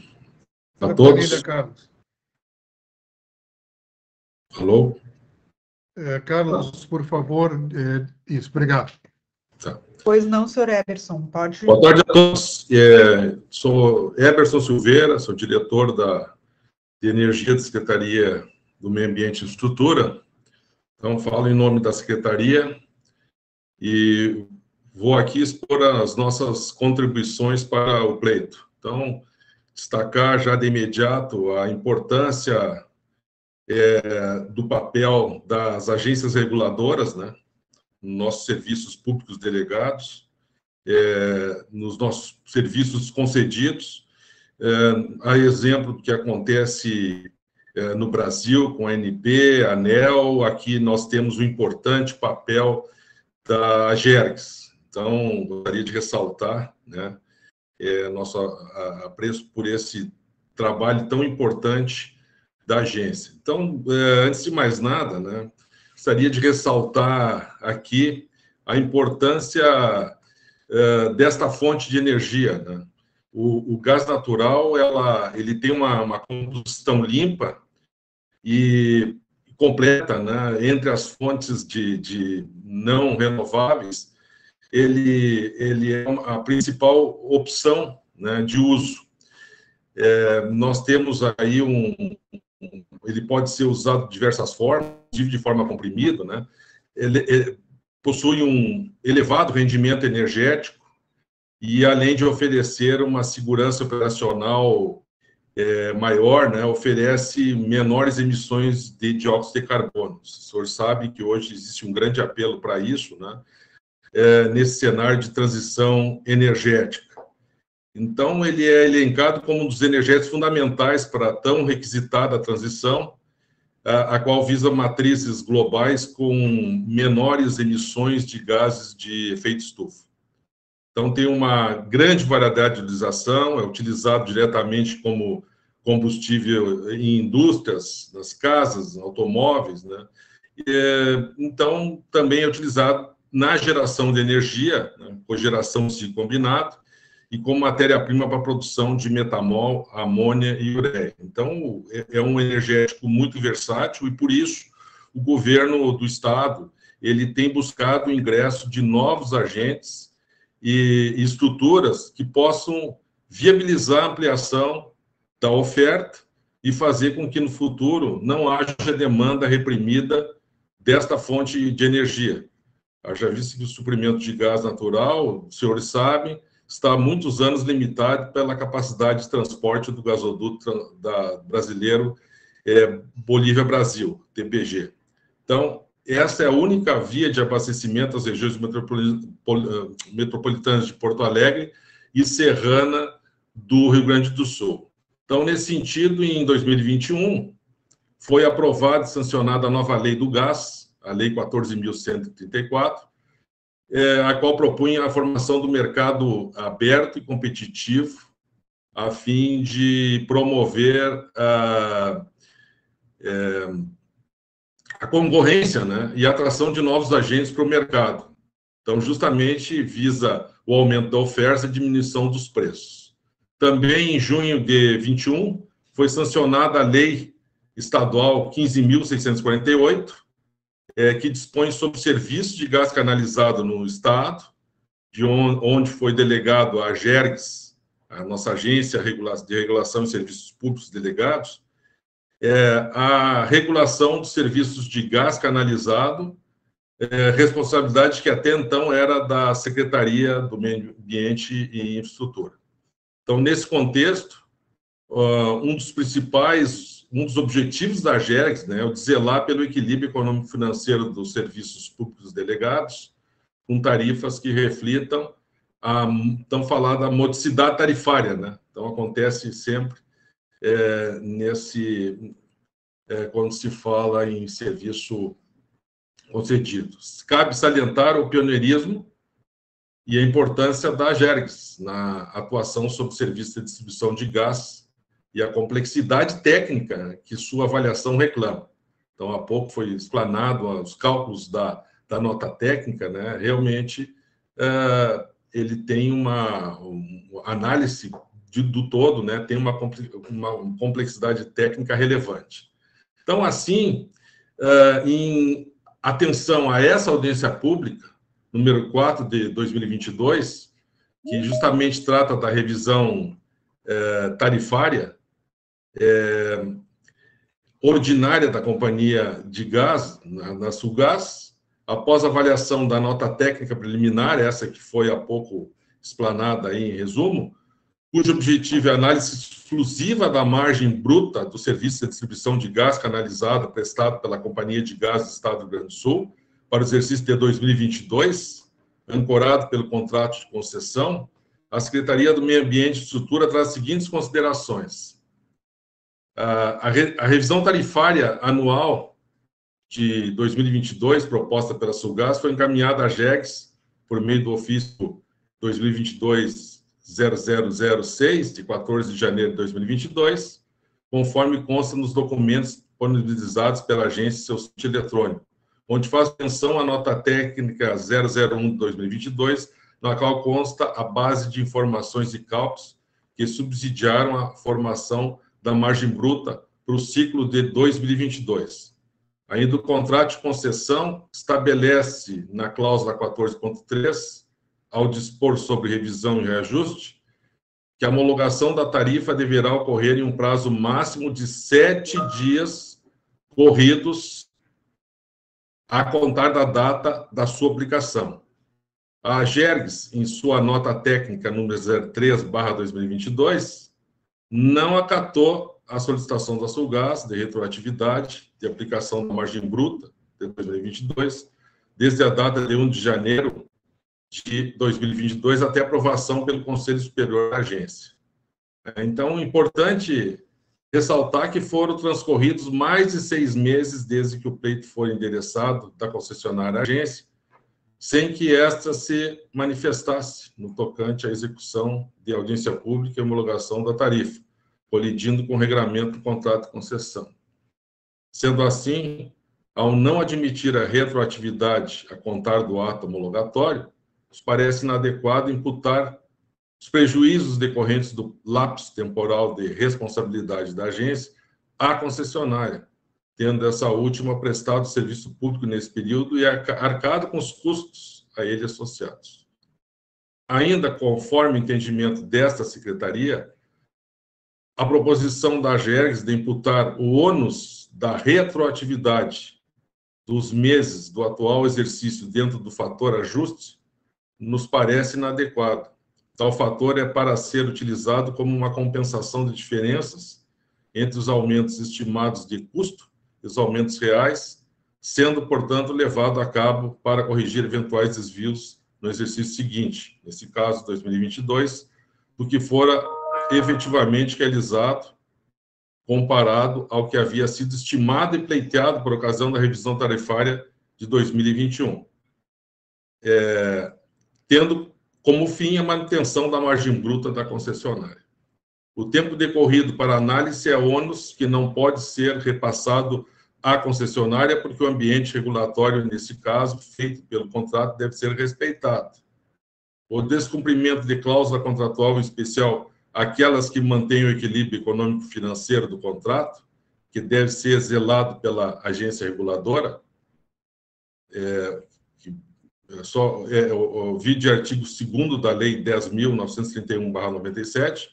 a todos. Carlos. Alô? Carlos, por favor. Isso, obrigado. Tá. Pois não, senhor Eberson, pode... Boa tarde a todos. Sou Eberson Silveira, sou diretor de Energia da Secretaria do Meio Ambiente e Estrutura. Então, falo em nome da Secretaria e vou aqui expor as nossas contribuições para o pleito. Então, destacar já de imediato a importância do papel das agências reguladoras, né, nos nossos serviços públicos delegados, nos nossos serviços concedidos, a exemplo do que acontece no Brasil com a ANP, a ANEEL, aqui nós temos um importante papel da GERGS. Então, gostaria de ressaltar, né, nosso apreço por esse trabalho tão importante da agência. Então, antes de mais nada, né, gostaria de ressaltar aqui a importância desta fonte de energia, né? O gás natural, ele tem uma combustão limpa e completa, né? Entre as fontes de não renováveis, ele é a principal opção, né, de uso. Nós temos aí ele pode ser usado de diversas formas, inclusive de forma comprimida, né? Ele possui um elevado rendimento energético e, além de oferecer uma segurança operacional maior, né, oferece menores emissões de dióxido de carbono. O senhor sabe que hoje existe um grande apelo para isso, né, nesse cenário de transição energética. Então, ele é elencado como um dos energéticos fundamentais para a tão requisitada transição, a qual visa matrizes globais com menores emissões de gases de efeito estufa. Então, tem uma grande variedade de utilização, é utilizado diretamente como combustível em indústrias, nas casas, automóveis, né? Então, também é utilizado na geração de energia, né, cogeração de ciclo combinado, e como matéria-prima para a produção de metamol, amônia e ureia. Então, é um energético muito versátil e, por isso, o governo do Estado ele tem buscado o ingresso de novos agentes e estruturas que possam viabilizar a ampliação da oferta e fazer com que, no futuro, não haja demanda reprimida desta fonte de energia. Já visto que o suprimento de gás natural, os senhores sabem, está há muitos anos limitado pela capacidade de transporte do gasoduto brasileiro Bolívia-Brasil, TBG. Então, essa é a única via de abastecimento às regiões metropolitanas de Porto Alegre e serrana do Rio Grande do Sul. Então, nesse sentido, em 2021, foi aprovada e sancionada a nova lei do gás, a Lei 14.134, a qual propunha a formação do mercado aberto e competitivo, a fim de promover a concorrência, né, e a atração de novos agentes para o mercado. Então, justamente visa o aumento da oferta e diminuição dos preços. Também, em junho de 21, foi sancionada a Lei Estadual 15.648, que dispõe sobre serviços de gás canalizado no Estado, de onde foi delegado a AGERGS, a nossa Agência de Regulação de Serviços Públicos Delegados, a regulação dos serviços de gás canalizado, responsabilidade que até então era da Secretaria do Meio Ambiente e Infraestrutura. Então, nesse contexto, um dos objetivos da AGERGS, né, é o de zelar pelo equilíbrio econômico-financeiro dos serviços públicos delegados, com tarifas que reflitam então falar da modicidade tarifária, né? Então, acontece sempre quando se fala em serviço concedido. Cabe salientar o pioneirismo e a importância da AGERGS na atuação sobre o serviço de distribuição de gás e a complexidade técnica que sua avaliação reclama. Então, há pouco foi explanado os cálculos da nota técnica, né? Realmente, ele tem uma análise do todo, né? Tem uma complexidade técnica relevante. Então, assim, em atenção a essa audiência pública, número 4 de 2022, que justamente trata da revisão tarifária ordinária da Companhia de Gás, na Sulgás, após avaliação da nota técnica preliminar, essa que foi há pouco explanada aí em resumo, cujo objetivo é a análise exclusiva da margem bruta do serviço de distribuição de gás canalizado prestado pela Companhia de Gás do Estado do Rio Grande do Sul para o exercício de 2022, ancorado pelo contrato de concessão, a Secretaria do Meio Ambiente e Infraestrutura traz as seguintes considerações. A revisão tarifária anual de 2022, proposta pela Sulgás, foi encaminhada à AGERGS por meio do ofício 2022-0006, de 14 de janeiro de 2022, conforme consta nos documentos disponibilizados pela agência em seu site eletrônico, onde faz menção à nota técnica 001 de 2022, na qual consta a base de informações e cálculos que subsidiaram a formação da margem bruta para o ciclo de 2022. Ainda o contrato de concessão estabelece, na cláusula 14.3, ao dispor sobre revisão e reajuste, que a homologação da tarifa deverá ocorrer em um prazo máximo de 7 dias corridos a contar da data da sua aplicação. A AGERGS, em sua nota técnica número 03/2022, não acatou a solicitação da Sulgás de retroatividade de aplicação da margem bruta de 2022, desde a data de 1 de janeiro de 2022 até aprovação pelo Conselho Superior da Agência. Então, é importante ressaltar que foram transcorridos mais de 6 meses desde que o pleito foi endereçado da concessionária à agência, sem que esta se manifestasse no tocante à execução de audiência pública e homologação da tarifa, colidindo com o regramento do contrato de concessão. Sendo assim, ao não admitir a retroatividade a contar do ato homologatório, nos parece inadequado imputar os prejuízos decorrentes do lapso temporal de responsabilidade da agência à concessionária, tendo essa última prestado serviço público nesse período e arcado com os custos a ele associados. Ainda conforme o entendimento desta secretaria, a proposição da AGERGS de imputar o ônus da retroatividade dos meses do atual exercício dentro do fator ajuste nos parece inadequado. Tal fator é para ser utilizado como uma compensação de diferenças entre os aumentos estimados de custo e os aumentos reais, sendo, portanto, levado a cabo para corrigir eventuais desvios no exercício seguinte, nesse caso, 2022, do que fora efetivamente realizado, comparado ao que havia sido estimado e pleiteado por ocasião da revisão tarifária de 2021, tendo como fim a manutenção da margem bruta da concessionária. O tempo decorrido para análise é ônus que não pode ser repassado à concessionária, porque o ambiente regulatório, nesse caso, feito pelo contrato, deve ser respeitado. O descumprimento de cláusula contratual, em especial aquelas que mantêm o equilíbrio econômico-financeiro do contrato, que deve ser zelado pela agência reguladora, o vídeo artigo 2º da Lei 10.931/97,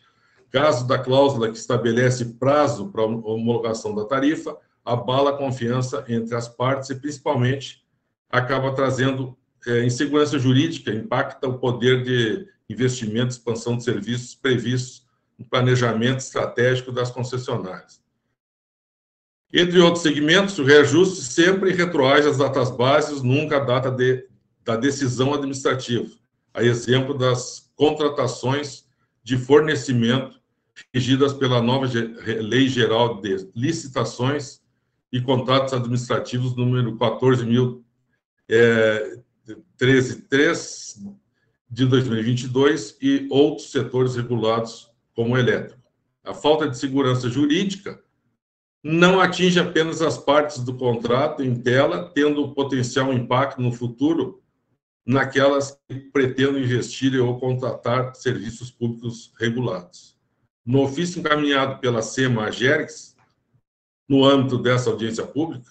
caso da cláusula que estabelece prazo para a homologação da tarifa, abala a confiança entre as partes e, principalmente, acaba trazendo insegurança jurídica, impacta o poder de investimento e expansão de serviços previstos no planejamento estratégico das concessionárias. Entre outros segmentos, o reajuste sempre retroage às datas bases, nunca a data da decisão administrativa, a exemplo das contratações de fornecimento regidas pela nova Lei Geral de Licitações e Contratos Administrativos, número 14.013 de 2022, e outros setores regulados, como o elétrico. A falta de segurança jurídica não atinge apenas as partes do contrato em tela, tendo potencial impacto no futuro naquelas que pretendem investir ou contratar serviços públicos regulados. No ofício encaminhado pela SEMA-AGERGS, no âmbito dessa audiência pública,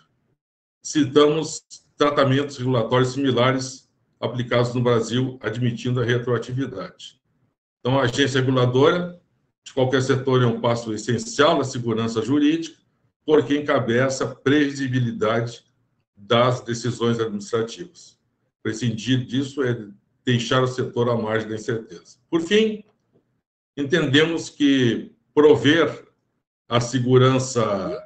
citamos tratamentos regulatórios similares aplicados no Brasil, admitindo a retroatividade. Então, a agência reguladora de qualquer setor é um passo essencial na segurança jurídica, porque encabeça a previsibilidade das decisões administrativas. Prescindir disso é deixar o setor à margem da incerteza. Por fim, entendemos que prover a segurança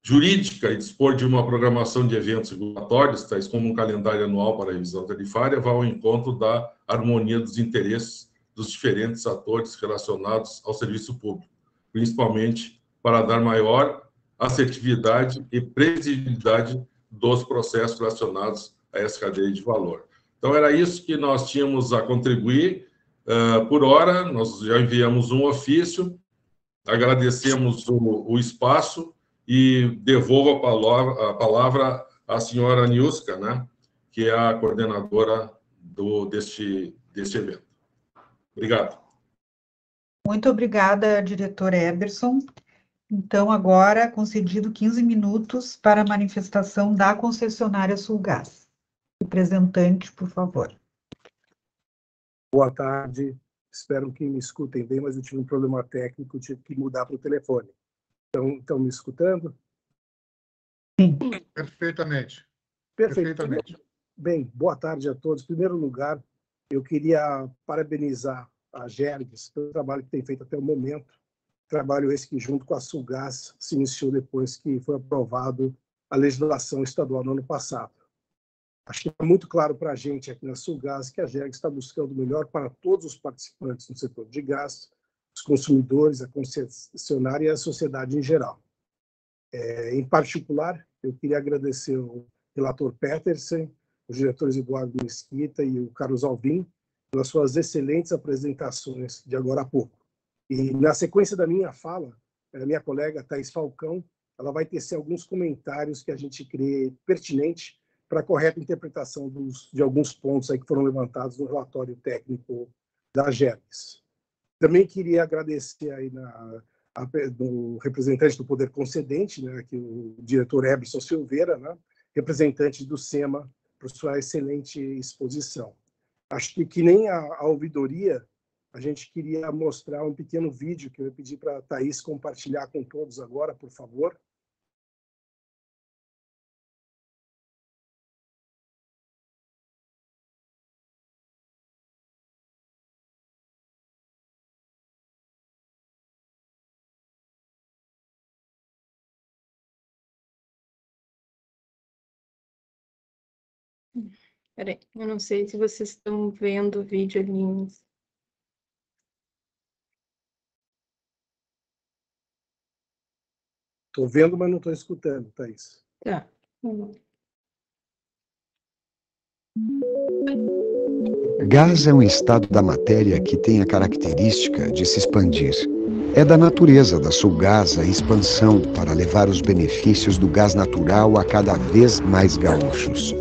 jurídica e dispor de uma programação de eventos regulatórios, tais como um calendário anual para a revisão tarifária, vai ao encontro da harmonia dos interesses dos diferentes atores relacionados ao serviço público, principalmente para dar maior assertividade e previsibilidade dos processos relacionados a essa cadeia de valor. Então, era isso que nós tínhamos a contribuir. Por hora, nós já enviamos um ofício, agradecemos o espaço e devolvo a palavra à senhora Niuska, né, que é a coordenadora deste evento. Obrigado. Muito obrigada, diretor Eberson. Então, agora, concedido 15 minutos para a manifestação da concessionária Sulgás. Representante, por favor. Boa tarde, espero que me escutem bem, mas eu tive um problema técnico, tive que mudar para o telefone. Estão me escutando? Sim. Perfeitamente. Perfeitamente. Bem, boa tarde a todos. Em primeiro lugar, eu queria parabenizar a AGERGS pelo trabalho que tem feito até o momento. Trabalho esse que, junto com a Sulgás, se iniciou depois que foi aprovado a legislação estadual no ano passado. Acho que é muito claro para a gente aqui na Sulgás que a AGERGS está buscando o melhor para todos os participantes no setor de gás, os consumidores, a concessionária e a sociedade em geral. Em particular, eu queria agradecer o relator Petersen, os diretores Eduardo Mesquita e o Carlos Alvim, pelas suas excelentes apresentações de agora há pouco. E, na sequência da minha fala, a minha colega Thaís Falcão, ela vai tecer alguns comentários que a gente crê pertinente para a correta interpretação de alguns pontos aí que foram levantados no relatório técnico da GERGS. Também queria agradecer aí do representante do Poder Concedente, né, aqui o diretor Eberson Silveira, né, representante do SEMA, por sua excelente exposição. Acho que nem a ouvidoria, a gente queria mostrar um pequeno vídeo que eu ia pedir para a Thaís compartilhar com todos agora, por favor. Peraí, eu não sei se vocês estão vendo o vídeo ali. Estou vendo, mas não estou escutando, Thaís. Tá. Gás é um estado da matéria que tem a característica de se expandir. É da natureza da Sulgás a expansão para levar os benefícios do gás natural a cada vez mais gaúchos.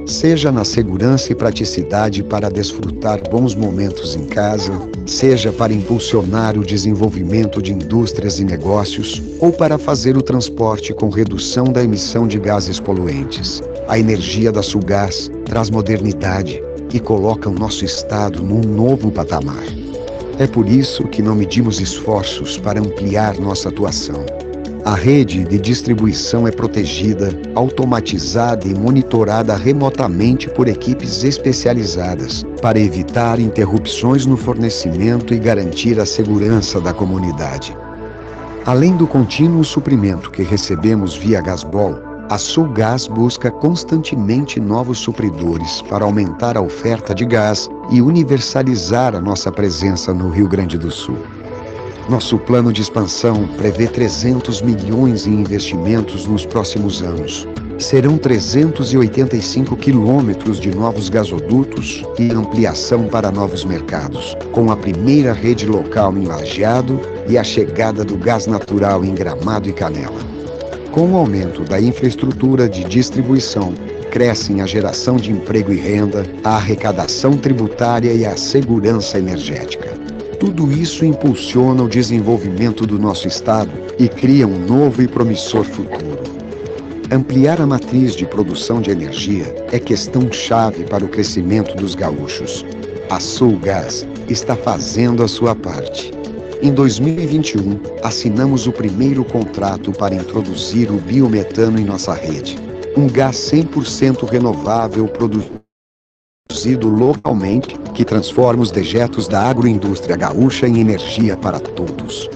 Seja na segurança e praticidade para desfrutar bons momentos em casa, seja para impulsionar o desenvolvimento de indústrias e negócios, ou para fazer o transporte com redução da emissão de gases poluentes. A energia da Sulgás traz modernidade e coloca o nosso estado num novo patamar. É por isso que não medimos esforços para ampliar nossa atuação. A rede de distribuição é protegida, automatizada e monitorada remotamente por equipes especializadas, para evitar interrupções no fornecimento e garantir a segurança da comunidade. Além do contínuo suprimento que recebemos via Gasbol, a Sulgás busca constantemente novos supridores para aumentar a oferta de gás e universalizar a nossa presença no Rio Grande do Sul. Nosso plano de expansão prevê 300 milhões em investimentos nos próximos anos. Serão 385 quilômetros de novos gasodutos e ampliação para novos mercados, com a primeira rede local em Lajeado e a chegada do gás natural em Gramado e Canela. Com o aumento da infraestrutura de distribuição, crescem a geração de emprego e renda, a arrecadação tributária e a segurança energética. Tudo isso impulsiona o desenvolvimento do nosso estado e cria um novo e promissor futuro. Ampliar a matriz de produção de energia é questão-chave para o crescimento dos gaúchos. A Sulgás está fazendo a sua parte. Em 2021, assinamos o primeiro contrato para introduzir o biometano em nossa rede. Um gás 100% renovável produzido localmente, que transforma os dejetos da agroindústria gaúcha em energia para todos.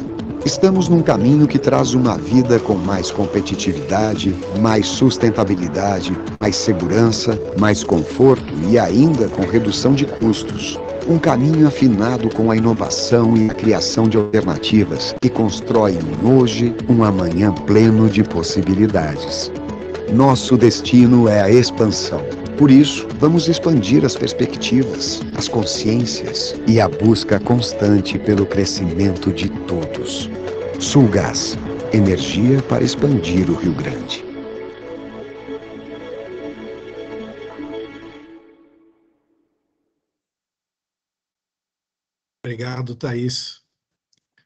Estamos num caminho que traz uma vida com mais competitividade, mais sustentabilidade, mais segurança, mais conforto e ainda com redução de custos. Um caminho afinado com a inovação e a criação de alternativas que constrói um hoje, um amanhã pleno de possibilidades. Nosso destino é a expansão. Por isso, vamos expandir as perspectivas, as consciências e a busca constante pelo crescimento de todos. Sulgás, energia para expandir o Rio Grande. Obrigado, Thaís.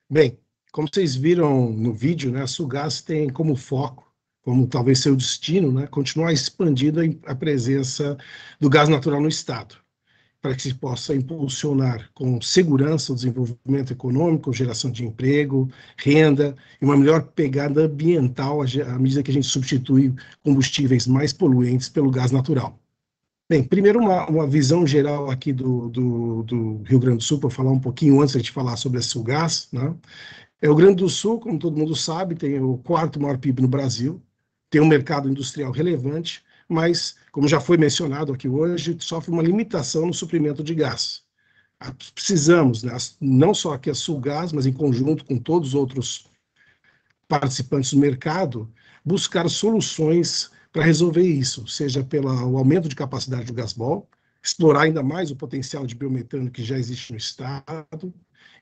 Bem, como vocês viram no vídeo, né, a Sulgás tem como foco, como talvez seu destino, né, continuar expandindo a presença do gás natural no estado, para que se possa impulsionar com segurança o desenvolvimento econômico, geração de emprego, renda e uma melhor pegada ambiental à medida que a gente substitui combustíveis mais poluentes pelo gás natural. Bem, primeiro uma visão geral aqui do Rio Grande do Sul, para falar um pouquinho antes de falar sobre a Sulgás, né? O Rio Grande do Sul, como todo mundo sabe, tem o quarto maior PIB no Brasil, tem um mercado industrial relevante, mas, como já foi mencionado aqui hoje, sofre uma limitação no suprimento de gás. Precisamos, né, não só aqui a Sulgás, mas em conjunto com todos os outros participantes do mercado, buscar soluções para resolver isso, seja pelo aumento de capacidade do Gasbol, explorar ainda mais o potencial de biometano que já existe no estado,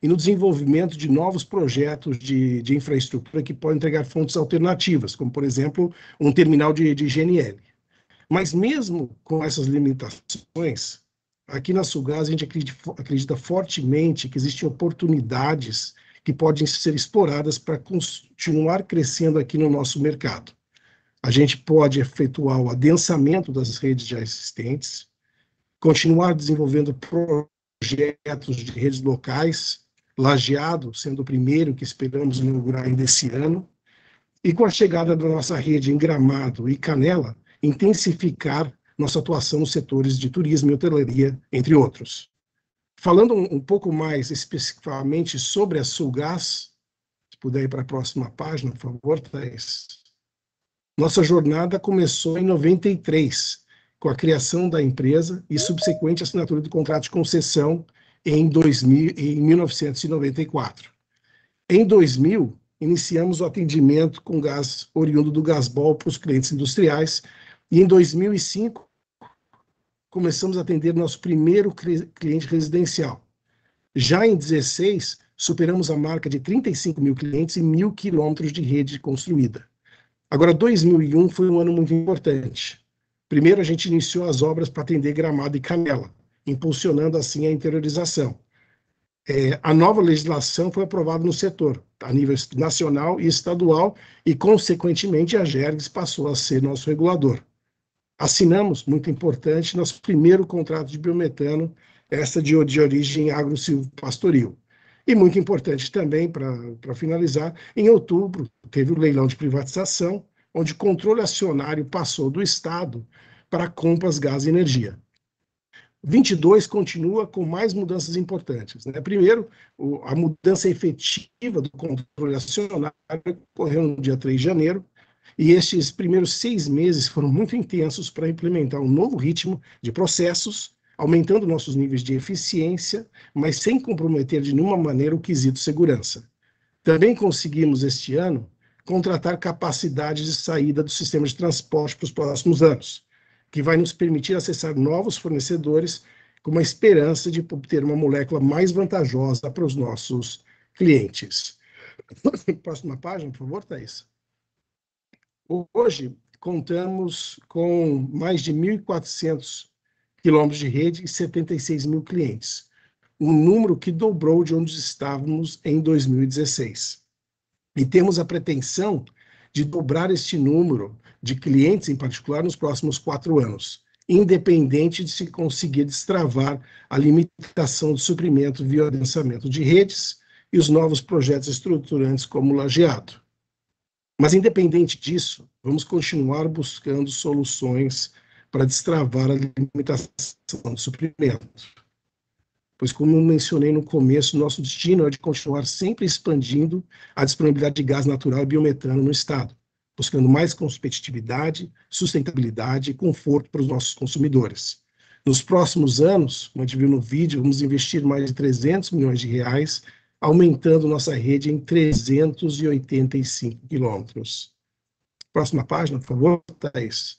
e no desenvolvimento de novos projetos de infraestrutura que podem entregar fontes alternativas, como, por exemplo, um terminal de GNL. Mas mesmo com essas limitações, aqui na Sulgás a gente acredita fortemente que existem oportunidades que podem ser exploradas para continuar crescendo aqui no nosso mercado. A gente pode efetuar o adensamento das redes já existentes, continuar desenvolvendo projetos de redes locais, Lajeado sendo o primeiro que esperamos inaugurar ainda esse ano, e com a chegada da nossa rede em Gramado e Canela, intensificar nossa atuação nos setores de turismo e hotelaria, entre outros. Falando um pouco mais especificamente sobre a Sulgás, se puder ir para a próxima página, por favor, Thais. Nossa jornada começou em 93, com a criação da empresa e subsequente assinatura do contrato de concessão em 1994. Em 2000, iniciamos o atendimento com gás oriundo do Gasbol para os clientes industriais e em 2005 começamos a atender nosso primeiro cliente residencial. Já em 2016, superamos a marca de 35 mil clientes e 1.000 quilômetros de rede construída. Agora, 2001 foi um ano muito importante. Primeiro, a gente iniciou as obras para atender Gramado e Canela, impulsionando assim a interiorização. A nova legislação foi aprovada no setor, a nível nacional e estadual, e, consequentemente, a Jergs passou a ser nosso regulador. Assinamos, muito importante, nosso primeiro contrato de biometano, essa de origem agro-silvopastoril. E muito importante também, para finalizar, em outubro, teve o leilão de privatização, onde o controle acionário passou do Estado para a Compass Gás e Energia. 22 continua com mais mudanças importantes, né? Primeiro, a mudança efetiva do controle acionário ocorreu no dia 3 de janeiro, e estes primeiros 6 meses foram muito intensos para implementar um novo ritmo de processos, aumentando nossos níveis de eficiência, mas sem comprometer de nenhuma maneira o quesito segurança. Também conseguimos, este ano, contratar capacidade de saída do sistema de transporte para os próximos anos, que vai nos permitir acessar novos fornecedores com uma esperança de obter uma molécula mais vantajosa para os nossos clientes. Próxima página, por favor, Thais. Hoje, contamos com mais de 1.400 quilômetros de rede e 76 mil clientes, um número que dobrou de onde estávamos em 2016. E temos a pretensão de dobrar este número de clientes, em particular, nos próximos 4 anos, independente de se conseguir destravar a limitação de suprimento via adensamento de redes e os novos projetos estruturantes como o Lajeado. Mas, independente disso, vamos continuar buscando soluções para destravar a limitação de suprimento. Pois, como eu mencionei no começo, nosso destino é de continuar sempre expandindo a disponibilidade de gás natural e biometano no Estado, buscando mais competitividade, sustentabilidade e conforto para os nossos consumidores. Nos próximos anos, como a gente viu no vídeo, vamos investir mais de 300 milhões de reais, aumentando nossa rede em 385 quilômetros. Próxima página, por favor, Thais.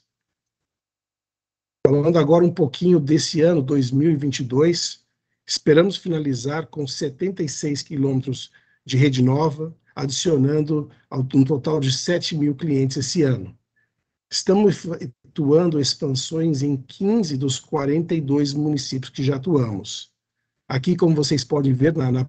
Falando agora um pouquinho desse ano, 2022, esperamos finalizar com 76 quilômetros de rede nova, adicionando um total de 7 mil clientes esse ano. Estamos efetuando expansões em 15 dos 42 municípios que já atuamos. Aqui, como vocês podem ver na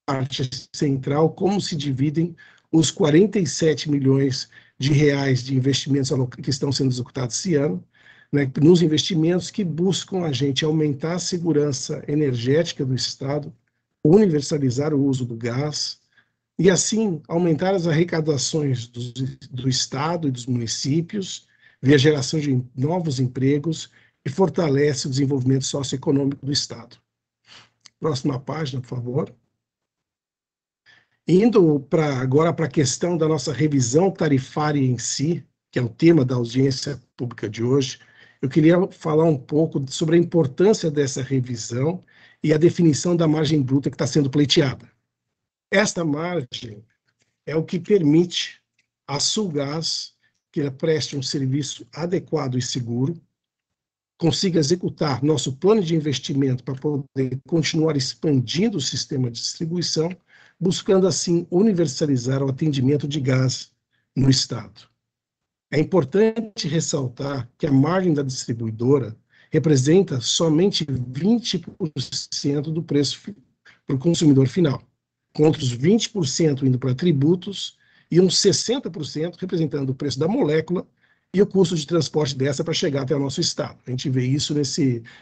parte central, como se dividem os 47 milhões de reais de investimentos que estão sendo executados esse ano, né, nos investimentos que buscam a gente aumentar a segurança energética do Estado, universalizar o uso do gás e, assim, aumentar as arrecadações do Estado e dos municípios via geração de novos empregos e fortalece o desenvolvimento socioeconômico do Estado. Próxima página, por favor. Indo agora para a questão da nossa revisão tarifária em si, que é o tema da audiência pública de hoje, eu queria falar um pouco sobre a importância dessa revisão e a definição da margem bruta que está sendo pleiteada. Esta margem é o que permite à Sulgás que ela preste um serviço adequado e seguro, consiga executar nosso plano de investimento para poder continuar expandindo o sistema de distribuição, buscando, assim, universalizar o atendimento de gás no Estado. É importante ressaltar que a margem da distribuidora representa somente 20% do preço para o consumidor final, contra os 20% indo para tributos e uns 60% representando o preço da molécula e o custo de transporte dessa para chegar até o nosso estado. A gente vê isso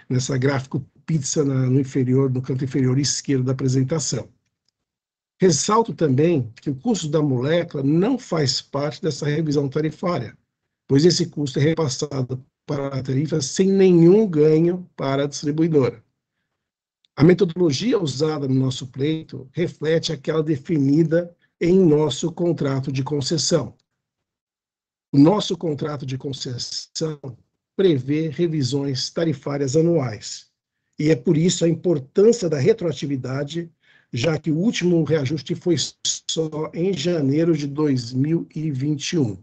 nessa gráfico pizza no canto inferior esquerdo da apresentação. Ressalto também que o custo da molécula não faz parte dessa revisão tarifária, pois esse custo é repassado para a tarifa sem nenhum ganho para a distribuidora. A metodologia usada no nosso pleito reflete aquela definida em nosso contrato de concessão. O nosso contrato de concessão prevê revisões tarifárias anuais, e é por isso a importância da retroatividade, já que o último reajuste foi só em janeiro de 2021.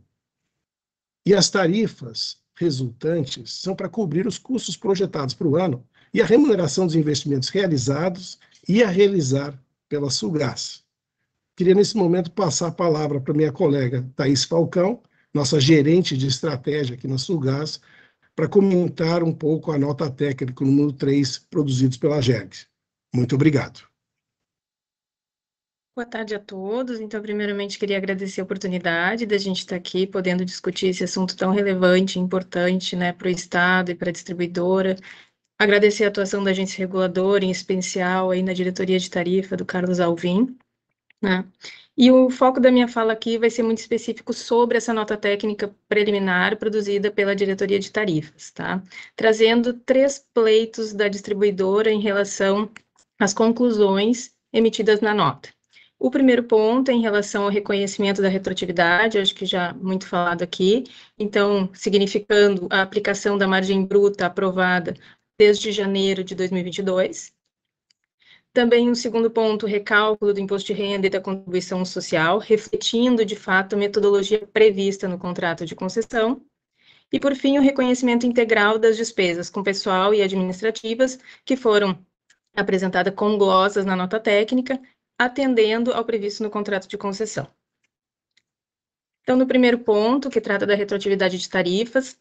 E as tarifas resultantes são para cobrir os custos projetados para o ano e a remuneração dos investimentos realizados e a realizar pela Sulgás. Queria, nesse momento, passar a palavra para minha colega Thaís Falcão, nossa gerente de estratégia aqui na Sulgás, para comentar um pouco a nota técnica número 3, produzidos pela GERGS. Muito obrigado. Boa tarde a todos. Então, primeiramente, queria agradecer a oportunidade da gente estar aqui podendo discutir esse assunto tão relevante e importante, né, para o Estado e para a distribuidora. Agradecer a atuação da agência reguladora, em especial aí na diretoria de tarifa do Carlos Alvim, né? E o foco da minha fala aqui vai ser muito específico sobre essa nota técnica preliminar produzida pela diretoria de tarifas, tá? Trazendo 3 pleitos da distribuidora em relação às conclusões emitidas na nota. O primeiro ponto é em relação ao reconhecimento da retroatividade, acho que já muito falado aqui, então, significando a aplicação da margem bruta aprovada desde janeiro de 2022. Também um segundo ponto, recálculo do imposto de renda e da contribuição social, refletindo, de fato, a metodologia prevista no contrato de concessão. E, por fim, o reconhecimento integral das despesas com pessoal e administrativas que foram apresentadas como glosas na nota técnica, atendendo ao previsto no contrato de concessão. Então, no primeiro ponto, que trata da retroatividade de tarifas,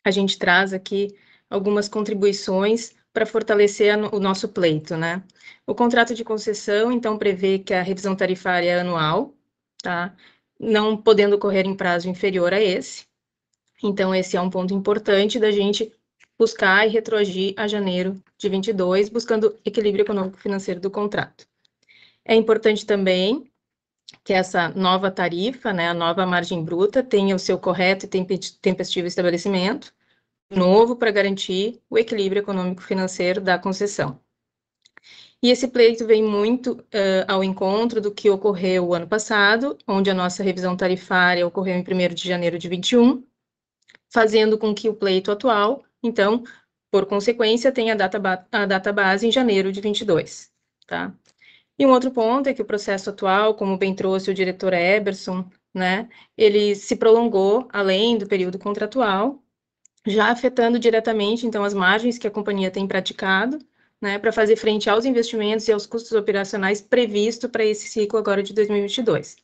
a gente traz aqui algumas contribuições para fortalecer o nosso pleito, né? O contrato de concessão, então, prevê que a revisão tarifária é anual, tá? Não podendo ocorrer em prazo inferior a esse. Então, esse é um ponto importante da gente buscar e retroagir a janeiro de 22, buscando equilíbrio econômico-financeiro do contrato. É importante também que essa nova tarifa, né, a nova margem bruta, tenha o seu correto e tempestivo estabelecimento, novo para garantir o equilíbrio econômico-financeiro da concessão. E esse pleito vem muito ao encontro do que ocorreu o ano passado, onde a nossa revisão tarifária ocorreu em 1º de janeiro de 21, fazendo com que o pleito atual, então, por consequência, tenha a data base em janeiro de 22, tá? E um outro ponto é que o processo atual, como bem trouxe o diretor Eberson, né, ele se prolongou além do período contratual, já afetando diretamente, então, as margens que a companhia tem praticado, né, para fazer frente aos investimentos e aos custos operacionais previstos para esse ciclo agora de 2022.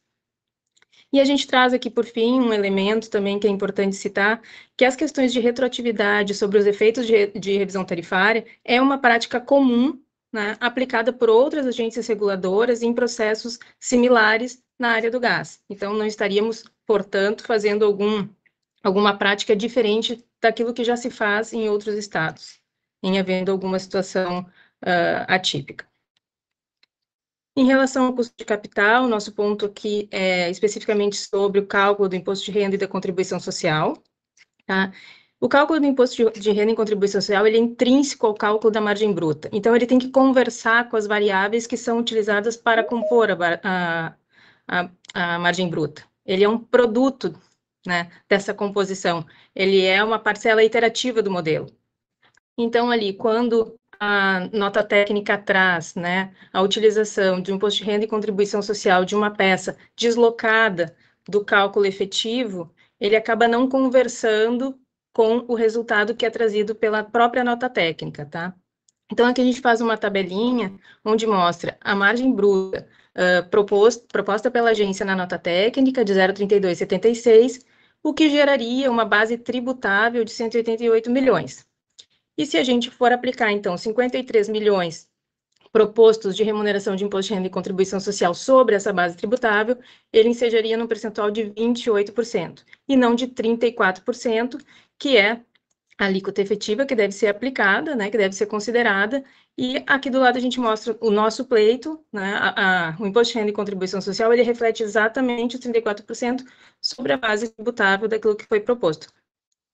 E a gente traz aqui, por fim, um elemento também que é importante citar, que as questões de retroatividade sobre os efeitos de revisão tarifária é uma prática comum, né, aplicada por outras agências reguladoras em processos similares na área do gás. Então, não estaríamos, portanto, fazendo alguma prática diferente daquilo que já se faz em outros estados, em havendo alguma situação atípica. Em relação ao custo de capital, nosso ponto aqui é especificamente sobre o cálculo do imposto de renda e da contribuição social, tá? O cálculo do imposto de renda e contribuição social, ele é intrínseco ao cálculo da margem bruta. Então, ele tem que conversar com as variáveis que são utilizadas para compor a margem bruta. Ele é um produto, né, dessa composição. Ele é uma parcela iterativa do modelo. Então, ali, quando a nota técnica traz, né, a utilização de um imposto de renda e contribuição social de uma peça deslocada do cálculo efetivo, ele acaba não conversando com o resultado que é trazido pela própria nota técnica, tá? Então, aqui a gente faz uma tabelinha onde mostra a margem bruta proposta pela agência na nota técnica de 0,3276, o que geraria uma base tributável de 188 milhões. E se a gente for aplicar, então, 53 milhões propostos de remuneração de imposto de renda e contribuição social sobre essa base tributável, ele ensejaria num percentual de 28%, e não de 34%, que é a alíquota efetiva que deve ser aplicada, né, que deve ser considerada, e aqui do lado a gente mostra o nosso pleito, né, o imposto de renda e contribuição social, ele reflete exatamente os 34% sobre a base tributável daquilo que foi proposto.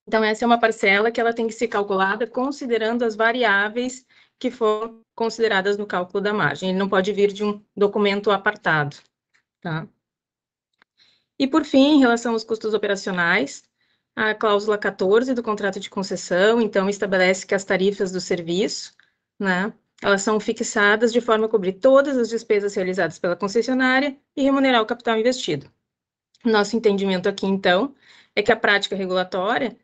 Então, essa é uma parcela que ela tem que ser calculada considerando as variáveis que foram consideradas no cálculo da margem. Ele não pode vir de um documento apartado, tá? E, por fim, em relação aos custos operacionais, a cláusula 14 do contrato de concessão, então, estabelece que as tarifas do serviço, né, elas são fixadas de forma a cobrir todas as despesas realizadas pela concessionária e remunerar o capital investido. Nosso entendimento aqui, então, é que a prática regulatória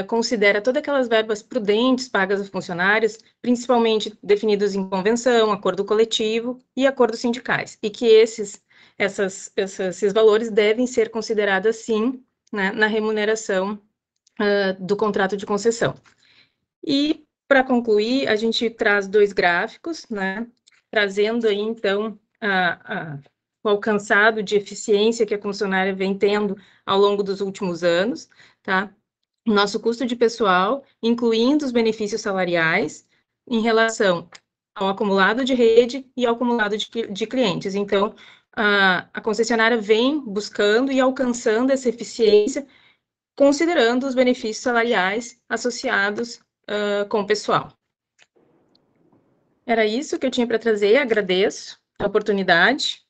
considera todas aquelas verbas prudentes pagas a funcionários, principalmente definidos em convenção, acordo coletivo e acordos sindicais, e que esses valores devem ser considerados, sim, né, na remuneração do contrato de concessão. E, para concluir, a gente traz 2 gráficos, né, trazendo aí, então, o alcançado de eficiência que a concessionária vem tendo ao longo dos últimos anos, tá? Nosso custo de pessoal, incluindo os benefícios salariais, em relação ao acumulado de rede e ao acumulado de clientes. Então, a concessionária vem buscando e alcançando essa eficiência, considerando os benefícios salariais associados com o pessoal. Era isso que eu tinha para trazer, agradeço a oportunidade,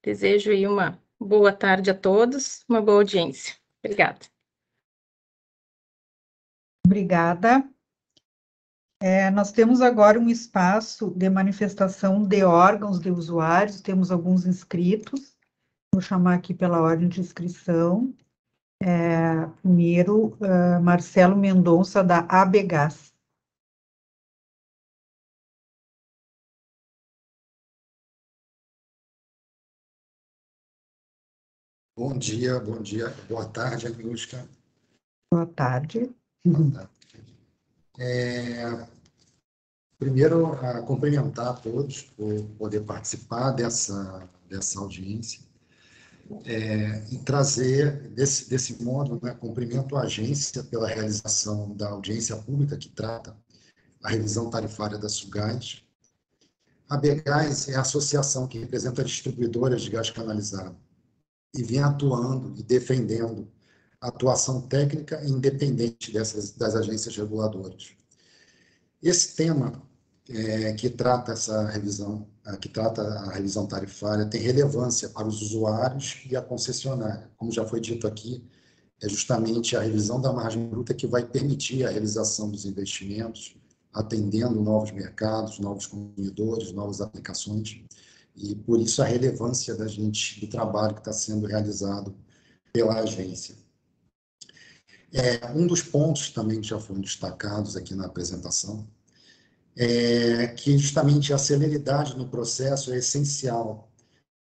desejo aí uma boa tarde a todos, uma boa audiência. Obrigada. Obrigada. Nós temos agora um espaço de manifestação de órgãos de usuários, temos alguns inscritos, vou chamar aqui pela ordem de inscrição. Primeiro, Marcelo Mendonça, da ABGás. Bom dia, boa tarde, Agnieszka. Boa tarde. Boa tarde. Primeiro, cumprimentar a todos por poder participar dessa audiência e trazer, desse modo, né, cumprimento a agência pela realização da audiência pública que trata a revisão tarifária da Sulgás. A ABGás é a associação que representa distribuidoras de gás canalizado e vem atuando e defendendo a atuação técnica independente das agências reguladoras. Esse tema que trata essa revisão, que trata a revisão tarifária, tem relevância para os usuários e a concessionária. Como já foi dito aqui, é justamente a revisão da margem bruta que vai permitir a realização dos investimentos, atendendo novos mercados, novos consumidores, novas aplicações, e por isso a relevância do trabalho que está sendo realizado pela agência. Um dos pontos também que já foram destacados aqui na apresentação é que justamente a celeridade no processo é essencial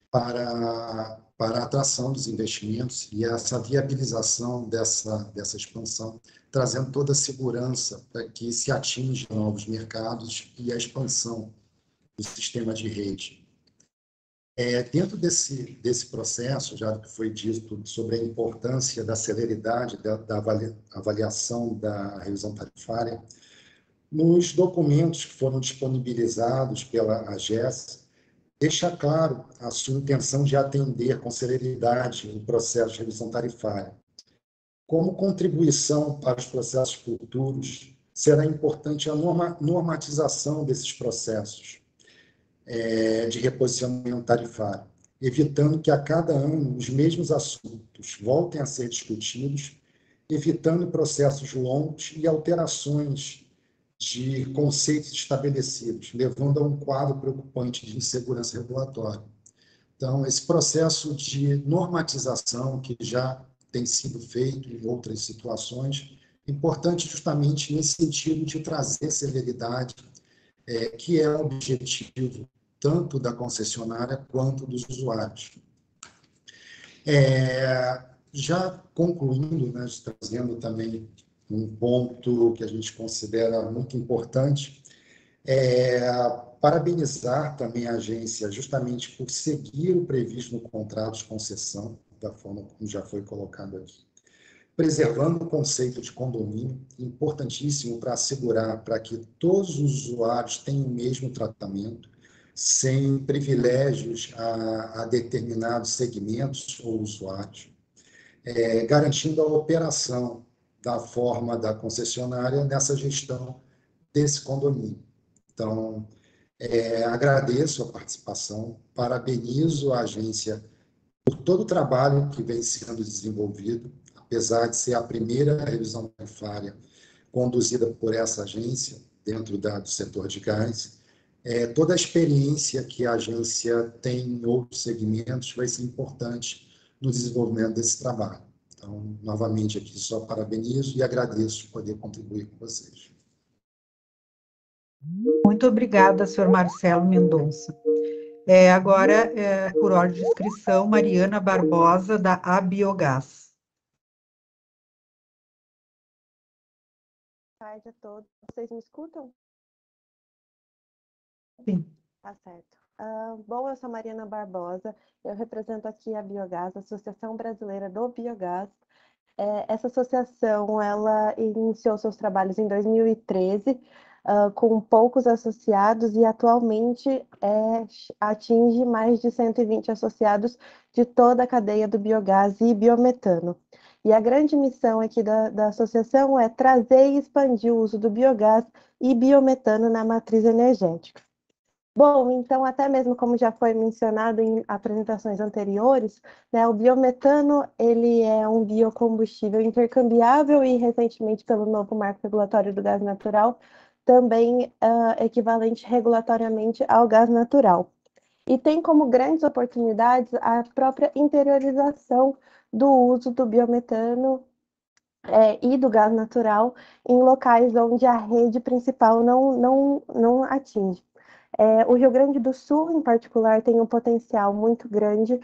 para a atração dos investimentos e essa viabilização dessa expansão, trazendo toda a segurança para que se atinja novos mercados e a expansão do sistema de rede. Dentro desse processo, já que foi dito sobre a importância da celeridade da avaliação da revisão tarifária, nos documentos que foram disponibilizados pela AGES, deixa claro a sua intenção de atender com celeridade o processo de revisão tarifária. Como contribuição para os processos futuros, será importante a normatização desses processos de reposicionamento tarifário, evitando que a cada ano os mesmos assuntos voltem a ser discutidos, evitando processos longos e alterações de conceitos estabelecidos, levando a um quadro preocupante de insegurança regulatória. Então, esse processo de normatização que já tem sido feito em outras situações, é importante justamente nesse sentido de trazer celeridade, que é o objetivo tanto da concessionária quanto dos usuários. Já concluindo, né, trazendo também um ponto que a gente considera muito importante, parabenizar também a agência justamente por seguir o previsto no contrato de concessão, da forma como já foi colocado aqui, preservando o conceito de condomínio, importantíssimo para assegurar para que todos os usuários tenham o mesmo tratamento, sem privilégios a determinados segmentos ou usuários, garantindo a operação da forma da concessionária nessa gestão desse condomínio. Então, agradeço a participação, parabenizo a agência por todo o trabalho que vem sendo desenvolvido, apesar de ser a primeira revisão tarifária conduzida por essa agência, dentro do setor de gás. Toda a experiência que a agência tem em outros segmentos vai ser importante no desenvolvimento desse trabalho. Então, novamente, aqui só parabenizo e agradeço poder contribuir com vocês. Muito obrigada, senhor Marcelo Mendonça. Agora, por ordem de inscrição, Mariana Barbosa, da Abiogás. Boa tarde a todos. Vocês me escutam? Sim. Tá certo. Bom, eu sou Mariana Barbosa, eu represento aqui a Biogás, a Associação Brasileira do Biogás. Essa associação, ela iniciou seus trabalhos em 2013, com poucos associados, e atualmente atinge mais de 120 associados de toda a cadeia do biogás e biometano. E a grande missão aqui da associação é trazer e expandir o uso do biogás e biometano na matriz energética. Bom, então, até mesmo como já foi mencionado em apresentações anteriores, né, o biometano ele é um biocombustível intercambiável e, recentemente, pelo novo marco regulatório do gás natural, também equivalente regulatoriamente ao gás natural. E tem como grandes oportunidades a própria interiorização do uso do biometano e do gás natural em locais onde a rede principal não atinge. O Rio Grande do Sul, em particular, tem um potencial muito grande,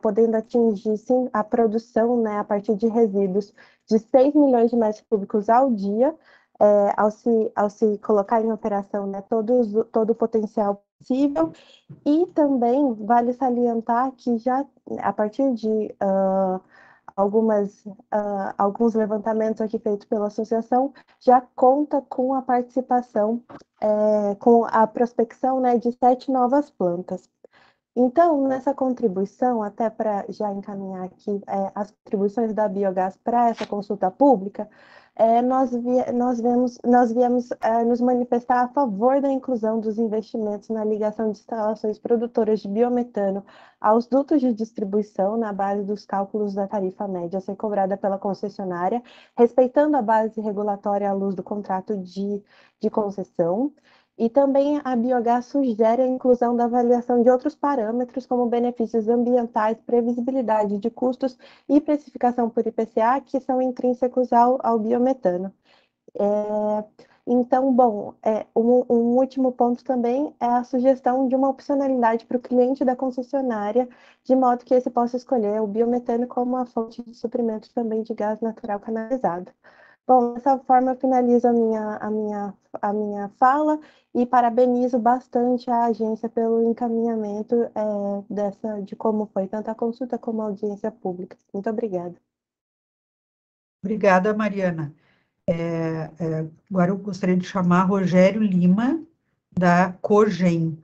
podendo atingir, sim, a produção, né, a partir de resíduos de 6 milhões de metros cúbicos ao dia, ao se colocar em operação, né, todo o potencial possível. E também vale salientar que já, a partir de alguns levantamentos aqui feitos pela associação, já conta com a participação, com a prospecção, né, de 7 novas plantas. Então, nessa contribuição, até para já encaminhar aqui as contribuições da Biogás para essa consulta pública, nós viemos nos manifestar a favor da inclusão dos investimentos na ligação de instalações produtoras de biometano aos dutos de distribuição na base dos cálculos da tarifa média a ser cobrada pela concessionária, respeitando a base regulatória à luz do contrato de concessão. E também a Biogás sugere a inclusão da avaliação de outros parâmetros, como benefícios ambientais, previsibilidade de custos e precificação por IPCA, que são intrínsecos ao biometano. Então, bom, um último ponto também é a sugestão de uma opcionalidade para o cliente da concessionária, de modo que esse possa escolher o biometano como a fonte de suprimento também de gás natural canalizado. Bom, dessa forma eu finalizo a minha fala e parabenizo bastante a agência pelo encaminhamento de como foi tanto a consulta como a audiência pública. Muito obrigada. Obrigada, Mariana. Agora eu gostaria de chamar Rogério Lima, da Cogem.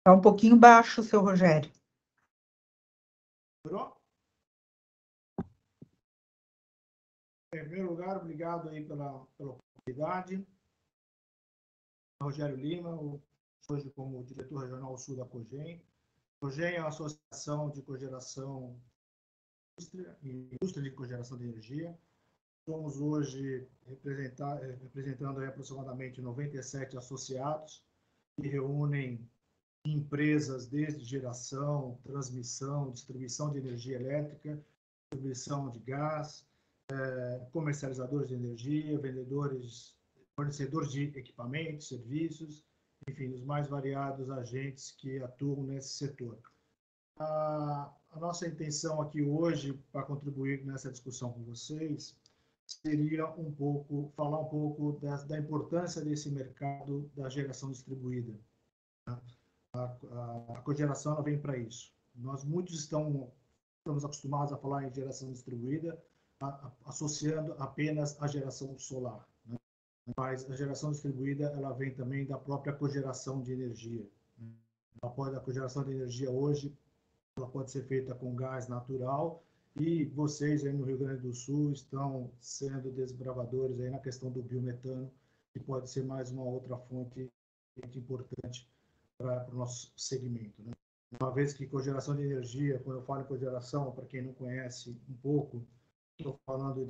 Está um pouquinho baixo, seu Rogério. Em primeiro lugar, obrigado aí pela oportunidade. Rogério Lima, hoje como diretor regional sul da Cogem. Cogem é uma associação de cogeração e indústria de cogeração de energia. Somos hoje representando aproximadamente 97 associados, que reúnem empresas desde geração, transmissão, distribuição de energia elétrica, distribuição de gás, comercializadores de energia, vendedores, fornecedores de equipamentos, serviços, enfim, os mais variados agentes que atuam nesse setor. A nossa intenção aqui hoje, para contribuir nessa discussão com vocês, seria falar um pouco da importância desse mercado da geração distribuída. A cogeração ela vem para isso. Muitos estamos acostumados a falar em geração distribuída, associando apenas a geração solar, né? Mas a geração distribuída ela vem também da própria cogeração de energia. A cogeração de energia hoje ela pode ser feita com gás natural, e vocês aí no Rio Grande do Sul estão sendo desbravadores aí na questão do biometano, que pode ser mais uma outra fonte importante para o nosso segmento, né? Uma vez que cogeração de energia, quando eu falo em cogeração, para quem não conhece um pouco, estou falando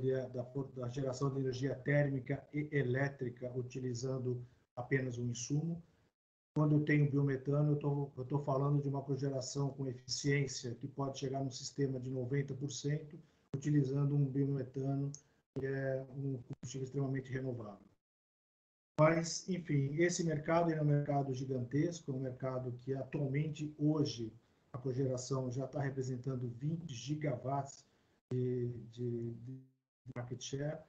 da geração de energia térmica e elétrica utilizando apenas um insumo. Quando eu tenho biometano, eu estou falando de uma cogeração com eficiência que pode chegar no sistema de 90%, utilizando um biometano que é um combustível extremamente renovável. Mas, enfim, esse mercado é um mercado gigantesco, é um mercado que atualmente, hoje, a cogeração já está representando 20 gigawatts de market share,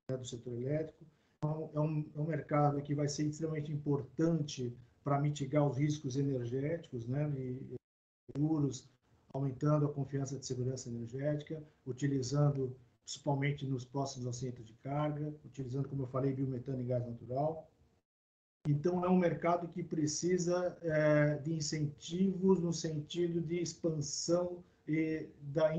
né, do setor elétrico. Então, é um mercado que vai ser extremamente importante para mitigar os riscos energéticos, né, e seguros, aumentando a confiança de segurança energética, utilizando, principalmente nos próximos assentos de carga, utilizando, como eu falei, biometano e gás natural. Então, é um mercado que precisa de incentivos no sentido de expansão e da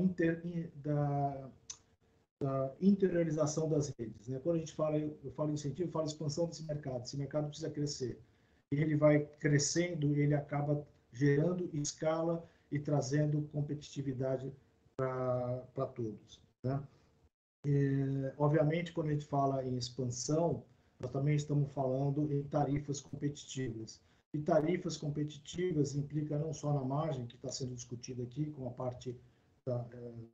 interiorização das redes, né? Quando eu falo incentivo, eu falo expansão desse mercado. Esse mercado precisa crescer. E ele vai crescendo, ele acaba gerando escala e trazendo competitividade para todos, né? Obviamente, quando a gente fala em expansão, nós também estamos falando em tarifas competitivas. E tarifas competitivas implica não só na margem, que está sendo discutida aqui, com a parte da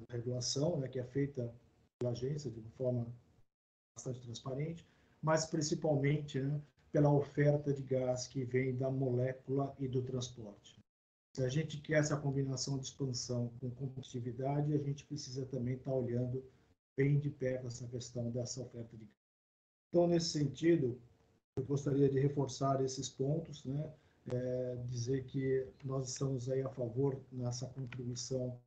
regulação, né, que é feita pela agência de uma forma bastante transparente, mas principalmente, né, pela oferta de gás que vem da molécula e do transporte. Se a gente quer essa combinação de expansão com competitividade, a gente precisa também estar olhando bem de perto essa questão dessa oferta de gás. Então, nesse sentido, eu gostaria de reforçar esses pontos, né? Dizer que nós estamos aí a favor nessa contribuição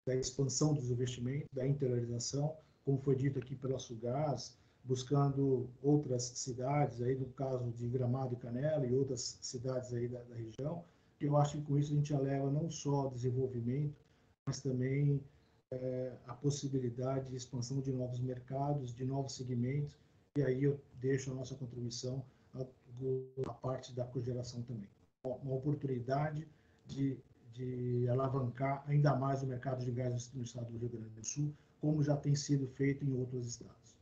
da expansão dos investimentos, da interiorização, como foi dito aqui pela Sulgás, buscando outras cidades, aí no caso de Gramado e Canela e outras cidades aí da região. Eu acho que com isso a gente eleva não só desenvolvimento, mas também a possibilidade de expansão de novos mercados, de novos segmentos, e aí eu deixo a nossa contribuição a parte da cogeração também. Uma oportunidade de alavancar ainda mais o mercado de gás no estado do Rio Grande do Sul, como já tem sido feito em outros estados.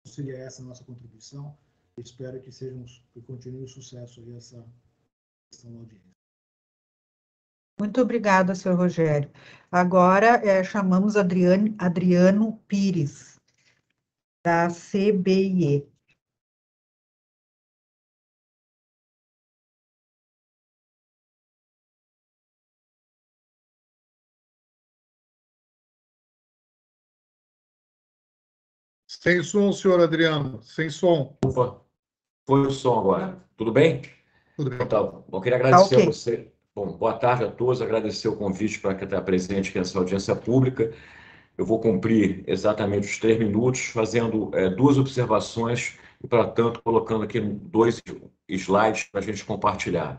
Seria essa a nossa contribuição. Eu espero que continue o sucesso aí essa questão da audiência. Muito obrigada, senhor Rogério. Agora chamamos Adriano Pires, da CBIE. Sem som, senhor Adriano, sem som. Opa, foi o som agora. Tudo bem? Tudo bem. Então, tá. Bom, queria agradecer a você. Bom, boa tarde a todos, agradecer o convite para que estar presente aqui nessa audiência pública. Eu vou cumprir exatamente os 3 minutos, fazendo 2 observações e, para tanto, colocando aqui 2 slides para a gente compartilhar.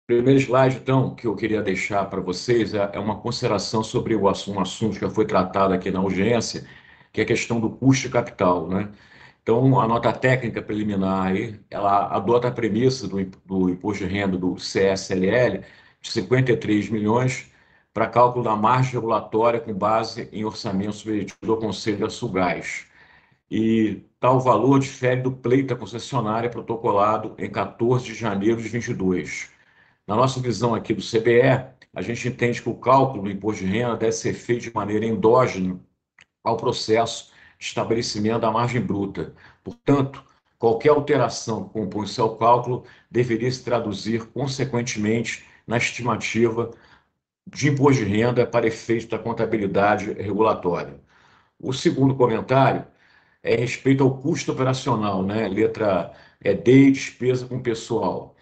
O primeiro slide, então, que eu queria deixar para vocês é uma consideração sobre um assunto que já foi tratado aqui na audiência, que é a questão do custo de capital, né? Então, a nota técnica preliminar aí, ela adota a premissa do imposto de renda do CSLL de 53 milhões para cálculo da margem regulatória com base em orçamento submetido ao Conselho da Sulgás. E tal valor difere do pleito da concessionária protocolado em 14 de janeiro de 22. Na nossa visão aqui do CBE, a gente entende que o cálculo do imposto de renda deve ser feito de maneira endógena ao processo de estabelecimento da margem bruta. Portanto, qualquer alteração que compõe seu cálculo deveria se traduzir, consequentemente, na estimativa de imposto de renda para efeito da contabilidade regulatória. O segundo comentário é em respeito ao custo operacional, né? Letra D, despesa com pessoal.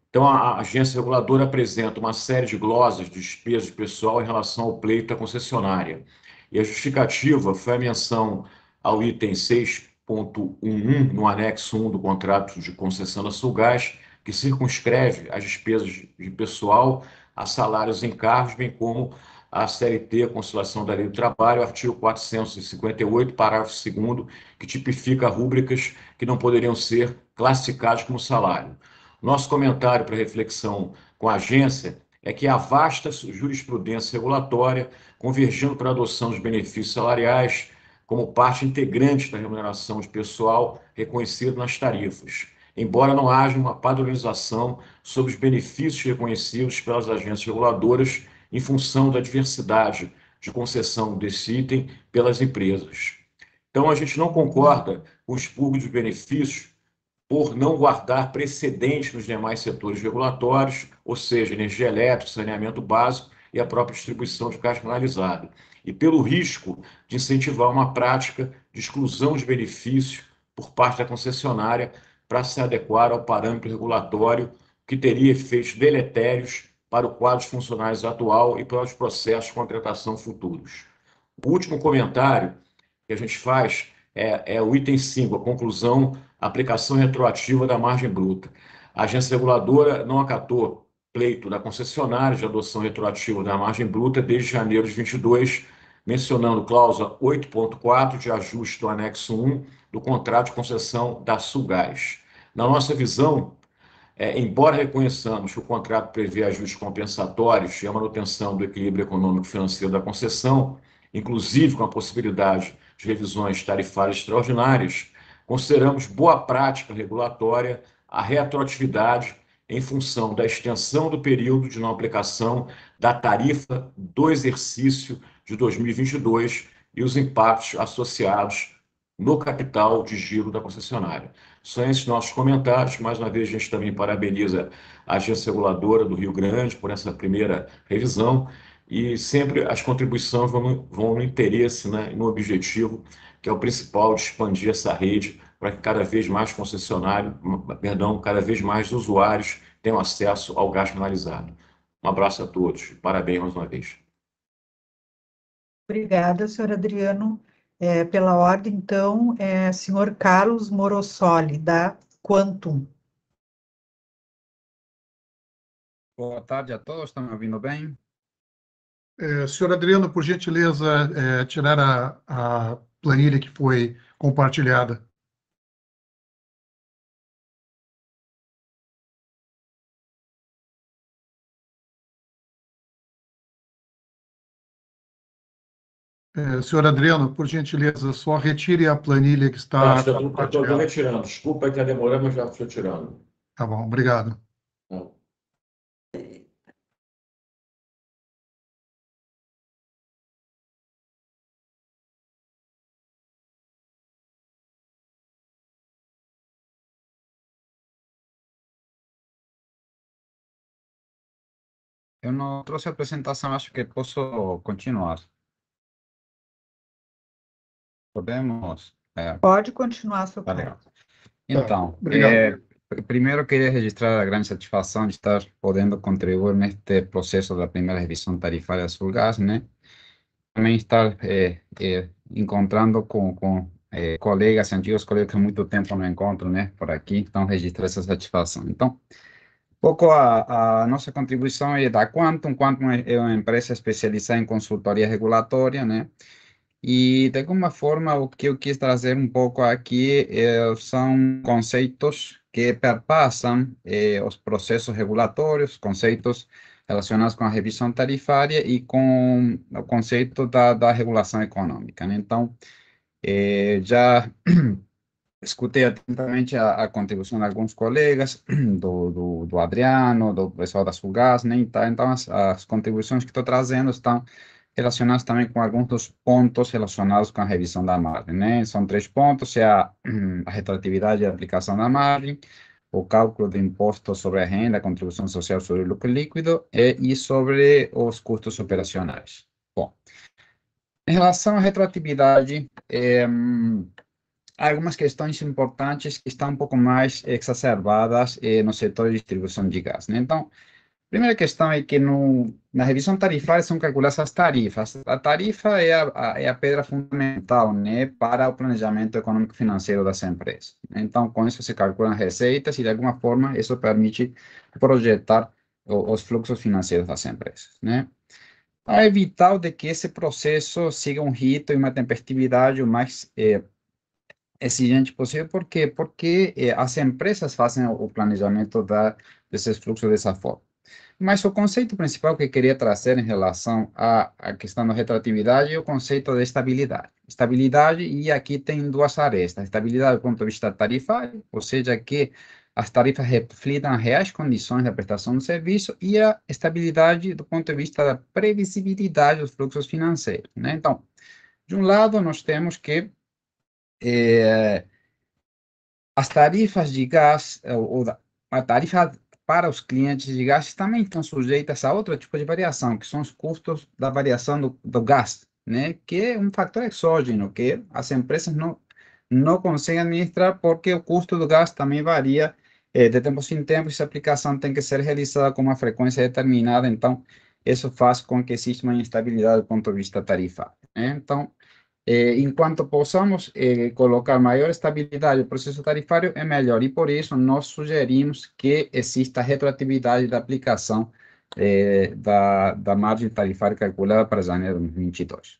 Então, a agência reguladora apresenta uma série de glosas de despesas de pessoal em relação ao pleito da concessionária. E a justificativa foi a menção ao item 6.11 no anexo 1 do contrato de concessão da Sulgás, que circunscreve as despesas de pessoal a salários e encargos, bem como a CLT, a Conciliação da Lei do Trabalho, artigo 458, parágrafo 2º, que tipifica rúbricas que não poderiam ser classificadas como salário. Nosso comentário para reflexão com a agência é que a vasta jurisprudência regulatória convergindo para a adoção dos benefícios salariais como parte integrante da remuneração de pessoal reconhecido nas tarifas, embora não haja uma padronização sobre os benefícios reconhecidos pelas agências reguladoras em função da diversidade de concessão desse item pelas empresas. Então, a gente não concorda com o expurgo de benefícios por não guardar precedentes nos demais setores regulatórios, ou seja, energia elétrica, saneamento básico e a própria distribuição de gás canalizado, e pelo risco de incentivar uma prática de exclusão de benefícios por parte da concessionária para se adequar ao parâmetro regulatório, que teria efeitos deletérios para o quadro de funcionários atual e para os processos de contratação futuros. O último comentário que a gente faz é o item 5, a conclusão, a aplicação retroativa da margem bruta. A agência reguladora não acatou pleito da concessionária de adoção retroativa da margem bruta desde janeiro de 22, mencionando cláusula 8.4 de ajuste do anexo 1 do contrato de concessão da Sulgás. Na nossa visão, embora reconheçamos que o contrato prevê ajustes compensatórios e a manutenção do equilíbrio econômico-financeiro da concessão, inclusive com a possibilidade de revisões tarifárias extraordinárias, consideramos boa prática regulatória a retroatividade em função da extensão do período de não aplicação da tarifa do exercício de 2022 e os impactos associados no capital de giro da concessionária. São esses nossos comentários. Mais uma vez, a gente também parabeniza a Agência Reguladora do Rio Grande por essa primeira revisão e sempre as contribuições vão no interesse, né, no objetivo, que é o principal, de expandir essa rede para que cada vez mais cada vez mais usuários tenham acesso ao gás canalizado. Um abraço a todos. Parabéns mais uma vez. Obrigada, senhor Adriano. Pela ordem, então, senhor Carlos Morossoli, da Quantum. Boa tarde a todos, estão me ouvindo bem? Senhor Adriano, por gentileza, tirar a planilha que foi compartilhada. Senhor Adriano, por gentileza, só retire a planilha que está compartilhada. Estou retirando. Desculpa que está demorando, mas já estou tirando. Tá bom, obrigado. Eu não trouxe a apresentação, acho que posso continuar. Podemos? Pode continuar, seu Carlos. Então, primeiro queria registrar a grande satisfação de estar podendo contribuir neste processo da primeira revisão tarifária da Sulgás, né? Também estar encontrando com colegas, antigos colegas que há muito tempo não encontro, né? Por aqui, então registrar essa satisfação. Então, pouco a nossa contribuição é da Quantum. Quantum é uma empresa especializada em consultoria regulatória, né? E, de alguma forma, o que eu quis trazer um pouco aqui são conceitos que perpassam os processos regulatórios, conceitos relacionados com a revisão tarifária e com o conceito da regulação econômica, né? Então, já escutei atentamente a contribuição de alguns colegas, do Adriano, do pessoal da Sulgás, né? Então as contribuições que estou trazendo estão relacionadas também com alguns dos pontos relacionados com a revisão da margem, né? São 3 pontos: a retroatividade e a aplicação da margem, o cálculo do imposto sobre a renda, a contribuição social sobre o lucro líquido e sobre os custos operacionais. Bom, em relação à retroatividade, há algumas questões importantes que estão um pouco mais exacerbadas no setor de distribuição de gás, né? Então, a primeira questão é que na revisão tarifária são calculadas as tarifas. A tarifa é a pedra fundamental, né, para o planejamento econômico-financeiro das empresas. Então, com isso se calculam receitas e, de alguma forma, isso permite projetar os fluxos financeiros das empresas, né? A evitar de que esse processo siga um rito e uma tempestividade o mais exigente possível. Por quê? Porque as empresas fazem o planejamento desses fluxos dessa forma. Mas o conceito principal que eu queria trazer em relação à questão da retroatividade é o conceito de estabilidade. Estabilidade, e aqui tem 2 arestas: estabilidade do ponto de vista tarifário, ou seja, que as tarifas reflitam as reais condições da prestação do serviço, e a estabilidade do ponto de vista da previsibilidade dos fluxos financeiros, né? Então, de um lado, nós temos que as tarifas de gás, a tarifa para os clientes de gás também estão sujeitas a outro tipo de variação, que são os custos da variação do gás, né? Que é um fator exógeno que as empresas não conseguem administrar, porque o custo do gás também varia de tempos em tempos, e essa aplicação tem que ser realizada com uma frequência determinada. Então, isso faz com que exista uma instabilidade do ponto de vista tarifário, né? Então, enquanto possamos colocar maior estabilidade no processo tarifário, é melhor, e por isso nós sugerimos que exista retroatividade da aplicação da margem tarifária calculada para janeiro de 2022.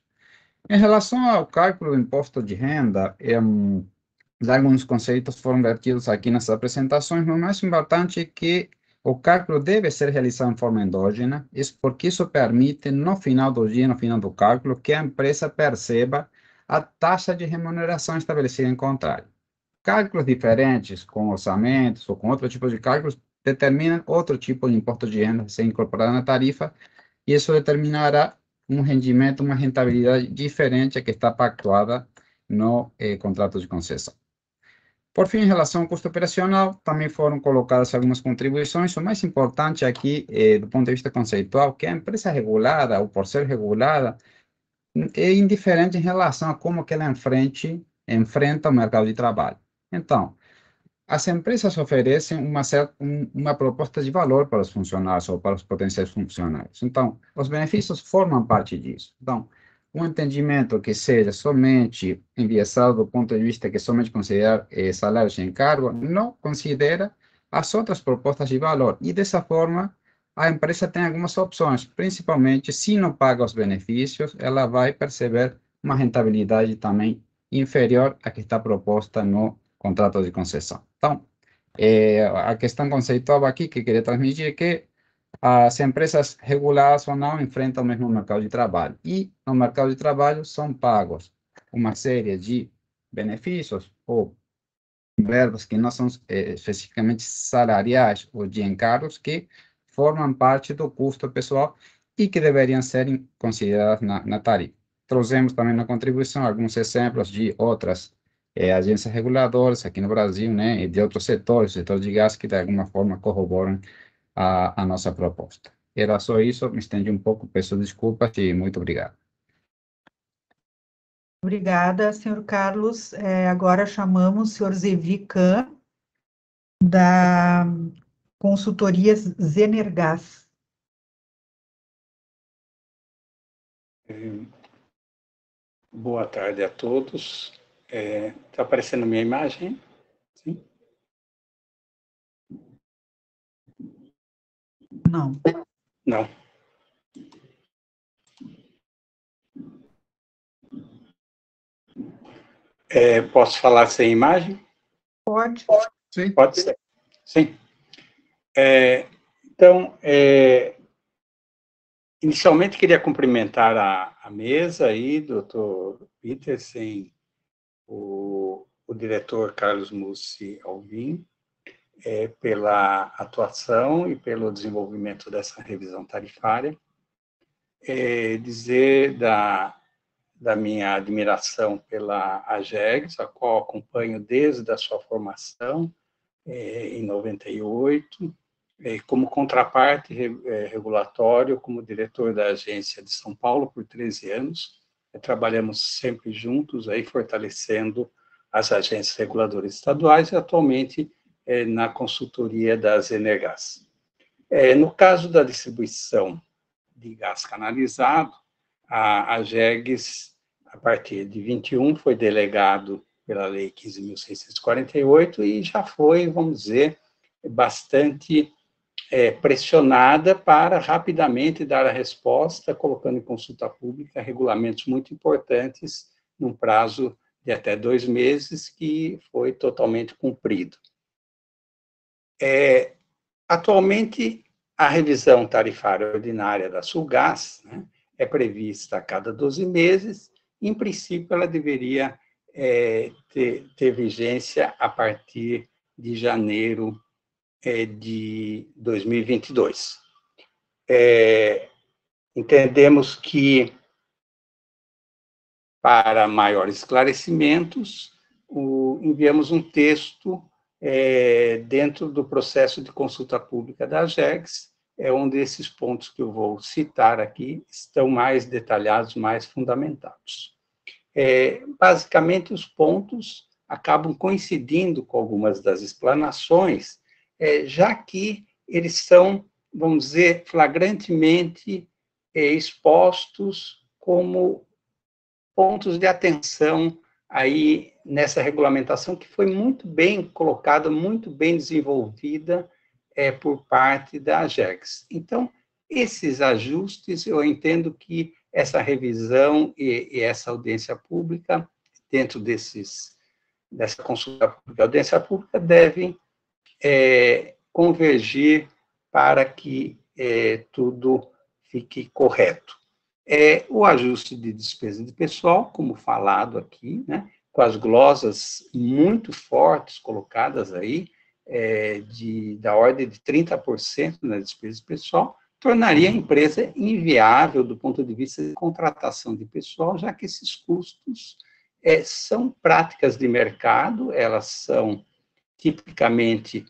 Em relação ao cálculo do imposto de renda, já alguns conceitos foram vertidos aqui nessas apresentações, mas o mais importante é que o cálculo deve ser realizado em forma endógena, porque isso permite, no final do dia, no final do cálculo, que a empresa perceba a taxa de remuneração estabelecida em contrato. Cálculos diferentes, com orçamentos ou com outro tipo de cálculos, determinam outro tipo de imposto de renda a ser incorporado na tarifa, e isso determinará um rendimento, uma rentabilidade diferente a que está pactuada no contrato de concessão. Por fim, em relação ao custo operacional, também foram colocadas algumas contribuições. O mais importante aqui, do ponto de vista conceitual, que a empresa regulada, ou por ser regulada, é indiferente em relação a como que ela enfrenta o mercado de trabalho. Então, as empresas oferecem uma proposta de valor para os funcionários ou para os potenciais funcionários. Então, os benefícios formam parte disso. Então, um entendimento que seja somente enviesado do ponto de vista que somente considerar salários de encargo, não considera as outras propostas de valor. E dessa forma, a empresa tem algumas opções, principalmente se não paga os benefícios, ela vai perceber uma rentabilidade também inferior à que está proposta no contrato de concessão. Então, a questão conceitual aqui que eu queria transmitir é que as empresas reguladas ou não enfrentam o mesmo mercado de trabalho. E no mercado de trabalho são pagos uma série de benefícios ou verbas que não são especificamente salariais ou de encargos, que formam parte do custo pessoal e que deveriam ser considerados na tarifa. Trouxemos também na contribuição alguns exemplos de outras agências reguladoras aqui no Brasil, né, e de outros setores, setor de gás, que de alguma forma corroboram a nossa proposta. Era só isso, me estendi um pouco, peço desculpas e muito obrigado. Obrigada, senhor Carlos. Agora chamamos o senhor Zevi Kahn, da consultoria Zenergás. Boa tarde a todos. Está aparecendo minha imagem? Sim? Não. Não. Posso falar sem imagem? Pode. Sim. Pode ser. Sim. Então, Inicialmente, queria cumprimentar a mesa aí, doutor Petersen, o diretor Carlos Mussi Alvim, pela atuação e pelo desenvolvimento dessa revisão tarifária. Dizer da minha admiração pela AGEGS, a qual acompanho desde a sua formação, em 98, como contraparte regulatório, como diretor da agência de São Paulo por 13 anos. Trabalhamos sempre juntos, aí, fortalecendo as agências reguladoras estaduais e, atualmente, na consultoria das Energas. No caso da distribuição de gás canalizado, a AGEGS, a partir de 21, foi delegado pela Lei 15.648 e já foi, vamos dizer, bastante pressionada para rapidamente dar a resposta, colocando em consulta pública regulamentos muito importantes, num prazo de até 2 meses, que foi totalmente cumprido. Atualmente, a revisão tarifária ordinária da Sulgás, né, é prevista a cada 12 meses, e, em princípio, ela deveria ter vigência a partir de janeiro de 2022. Entendemos que, para maiores esclarecimentos, enviamos um texto dentro do processo de consulta pública da AGEGS, onde esses pontos que eu vou citar aqui estão mais detalhados, mais fundamentados. Basicamente, os pontos acabam coincidindo com algumas das explanações, já que eles são, vamos dizer, flagrantemente expostos como pontos de atenção aí nessa regulamentação, que foi muito bem colocada, muito bem desenvolvida por parte da AGEGS. Então, esses ajustes, eu entendo que essa revisão e essa audiência pública, dentro dessa consulta pública, audiência pública, devem convergir para que tudo fique correto. O ajuste de despesa de pessoal, como falado aqui, né, com as glosas muito fortes colocadas aí, da ordem de 30% na despesa de pessoal, tornaria a empresa inviável do ponto de vista de contratação de pessoal, já que esses custos são práticas de mercado, elas são tipicamente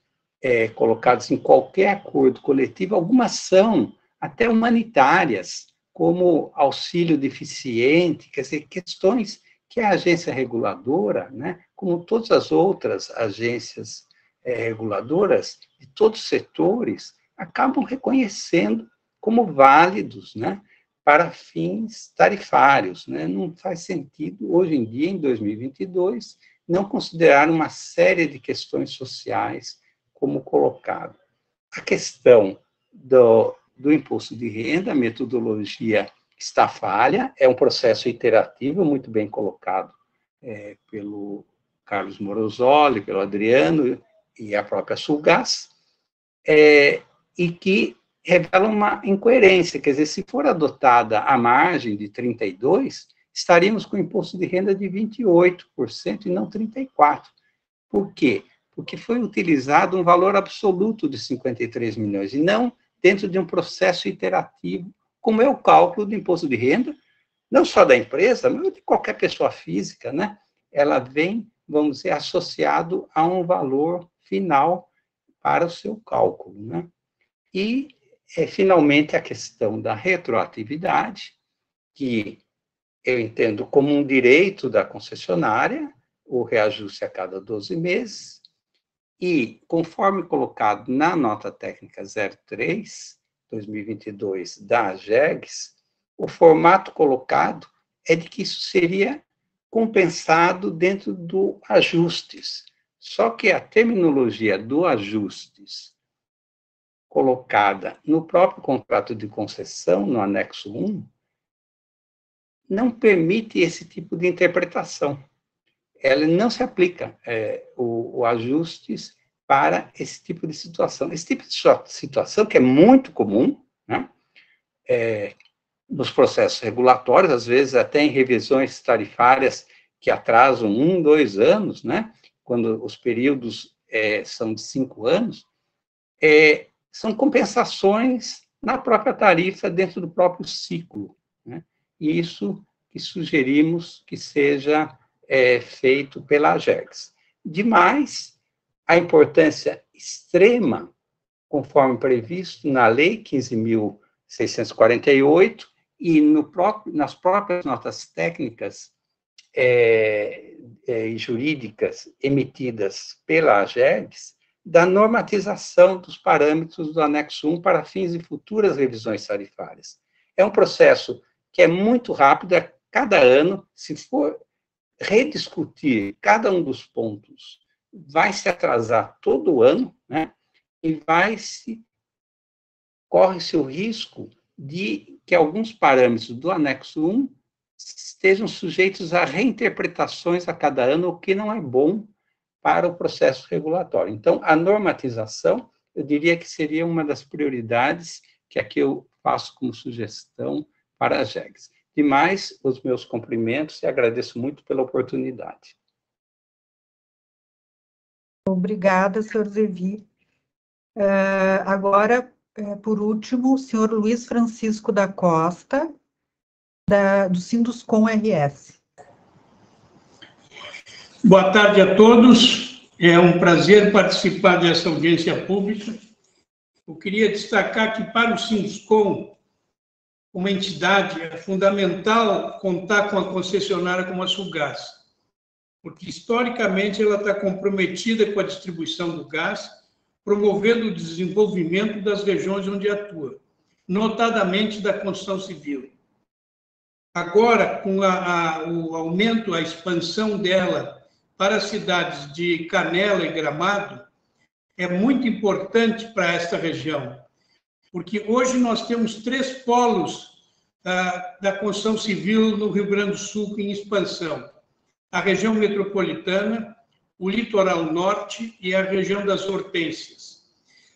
colocadas em qualquer acordo coletivo, algumas são até humanitárias, como auxílio deficiente, quer dizer, questões que a agência reguladora, né, como todas as outras agências reguladoras de todos os setores, acabam reconhecendo como válidos, né, para fins tarifários, né? Não faz sentido, hoje em dia, em 2022, não considerar uma série de questões sociais como colocado. A questão do imposto de renda, a metodologia está falha, é um processo iterativo, muito bem colocado pelo Carlos Morosoli, pelo Adriano e a própria Sulgás, e que revela uma incoerência, quer dizer, se for adotada a margem de 32%, estaríamos com imposto de renda de 28% e não 34%. Por quê? Porque foi utilizado um valor absoluto de 53 milhões, e não dentro de um processo iterativo, como é o cálculo do imposto de renda, não só da empresa, mas de qualquer pessoa física, né? Ela vem, vamos dizer, associado a um valor final para o seu cálculo, né? E, finalmente, a questão da retroatividade, que eu entendo como um direito da concessionária, o reajuste a cada 12 meses, e, conforme colocado na nota técnica 03/2022 da AGEGS, o formato colocado é de que isso seria compensado dentro do ajustes. Só que a terminologia do ajustes, colocada no próprio contrato de concessão, no anexo 1, não permite esse tipo de interpretação. Ela não se aplica o ajustes para esse tipo de situação. Esse tipo de situação, que é muito comum, né? nos processos regulatórios, às vezes até em revisões tarifárias que atrasam 1, 2 anos, né? Quando os períodos são de 5 anos, são compensações na própria tarifa, dentro do próprio ciclo, né? E isso que sugerimos que seja feito pela AGERGS. Demais, a importância extrema, conforme previsto na Lei 15.648 e nas próprias notas técnicas e jurídicas emitidas pela AGERGS, da normatização dos parâmetros do anexo 1 para fins de futuras revisões tarifárias. É um processo que é muito rápido, a cada ano, se for rediscutir cada um dos pontos, vai se atrasar todo ano, né? E corre-se o risco de que alguns parâmetros do anexo 1 estejam sujeitos a reinterpretações a cada ano, o que não é bom para o processo regulatório. Então, a normatização, eu diria que seria uma das prioridades que aqui eu faço como sugestão para a AGERGS. Demais, os meus cumprimentos e agradeço muito pela oportunidade. Obrigada, senhor Zevi. Agora, por último, o senhor Luiz Francisco da Costa, do Sinduscom RS. Boa tarde a todos. É um prazer participar dessa audiência pública. Eu queria destacar que, para o Sinduscom, uma entidade, é fundamental contar com a concessionária como a Sulgás, porque, historicamente, ela está comprometida com a distribuição do gás, promovendo o desenvolvimento das regiões onde atua, notadamente da construção civil. Agora, com o aumento, a expansão dela para as cidades de Canela e Gramado, é muito importante para esta região, porque hoje nós temos 3 polos da construção civil no Rio Grande do Sul em expansão: a região metropolitana, o litoral norte e a região das Hortênsias.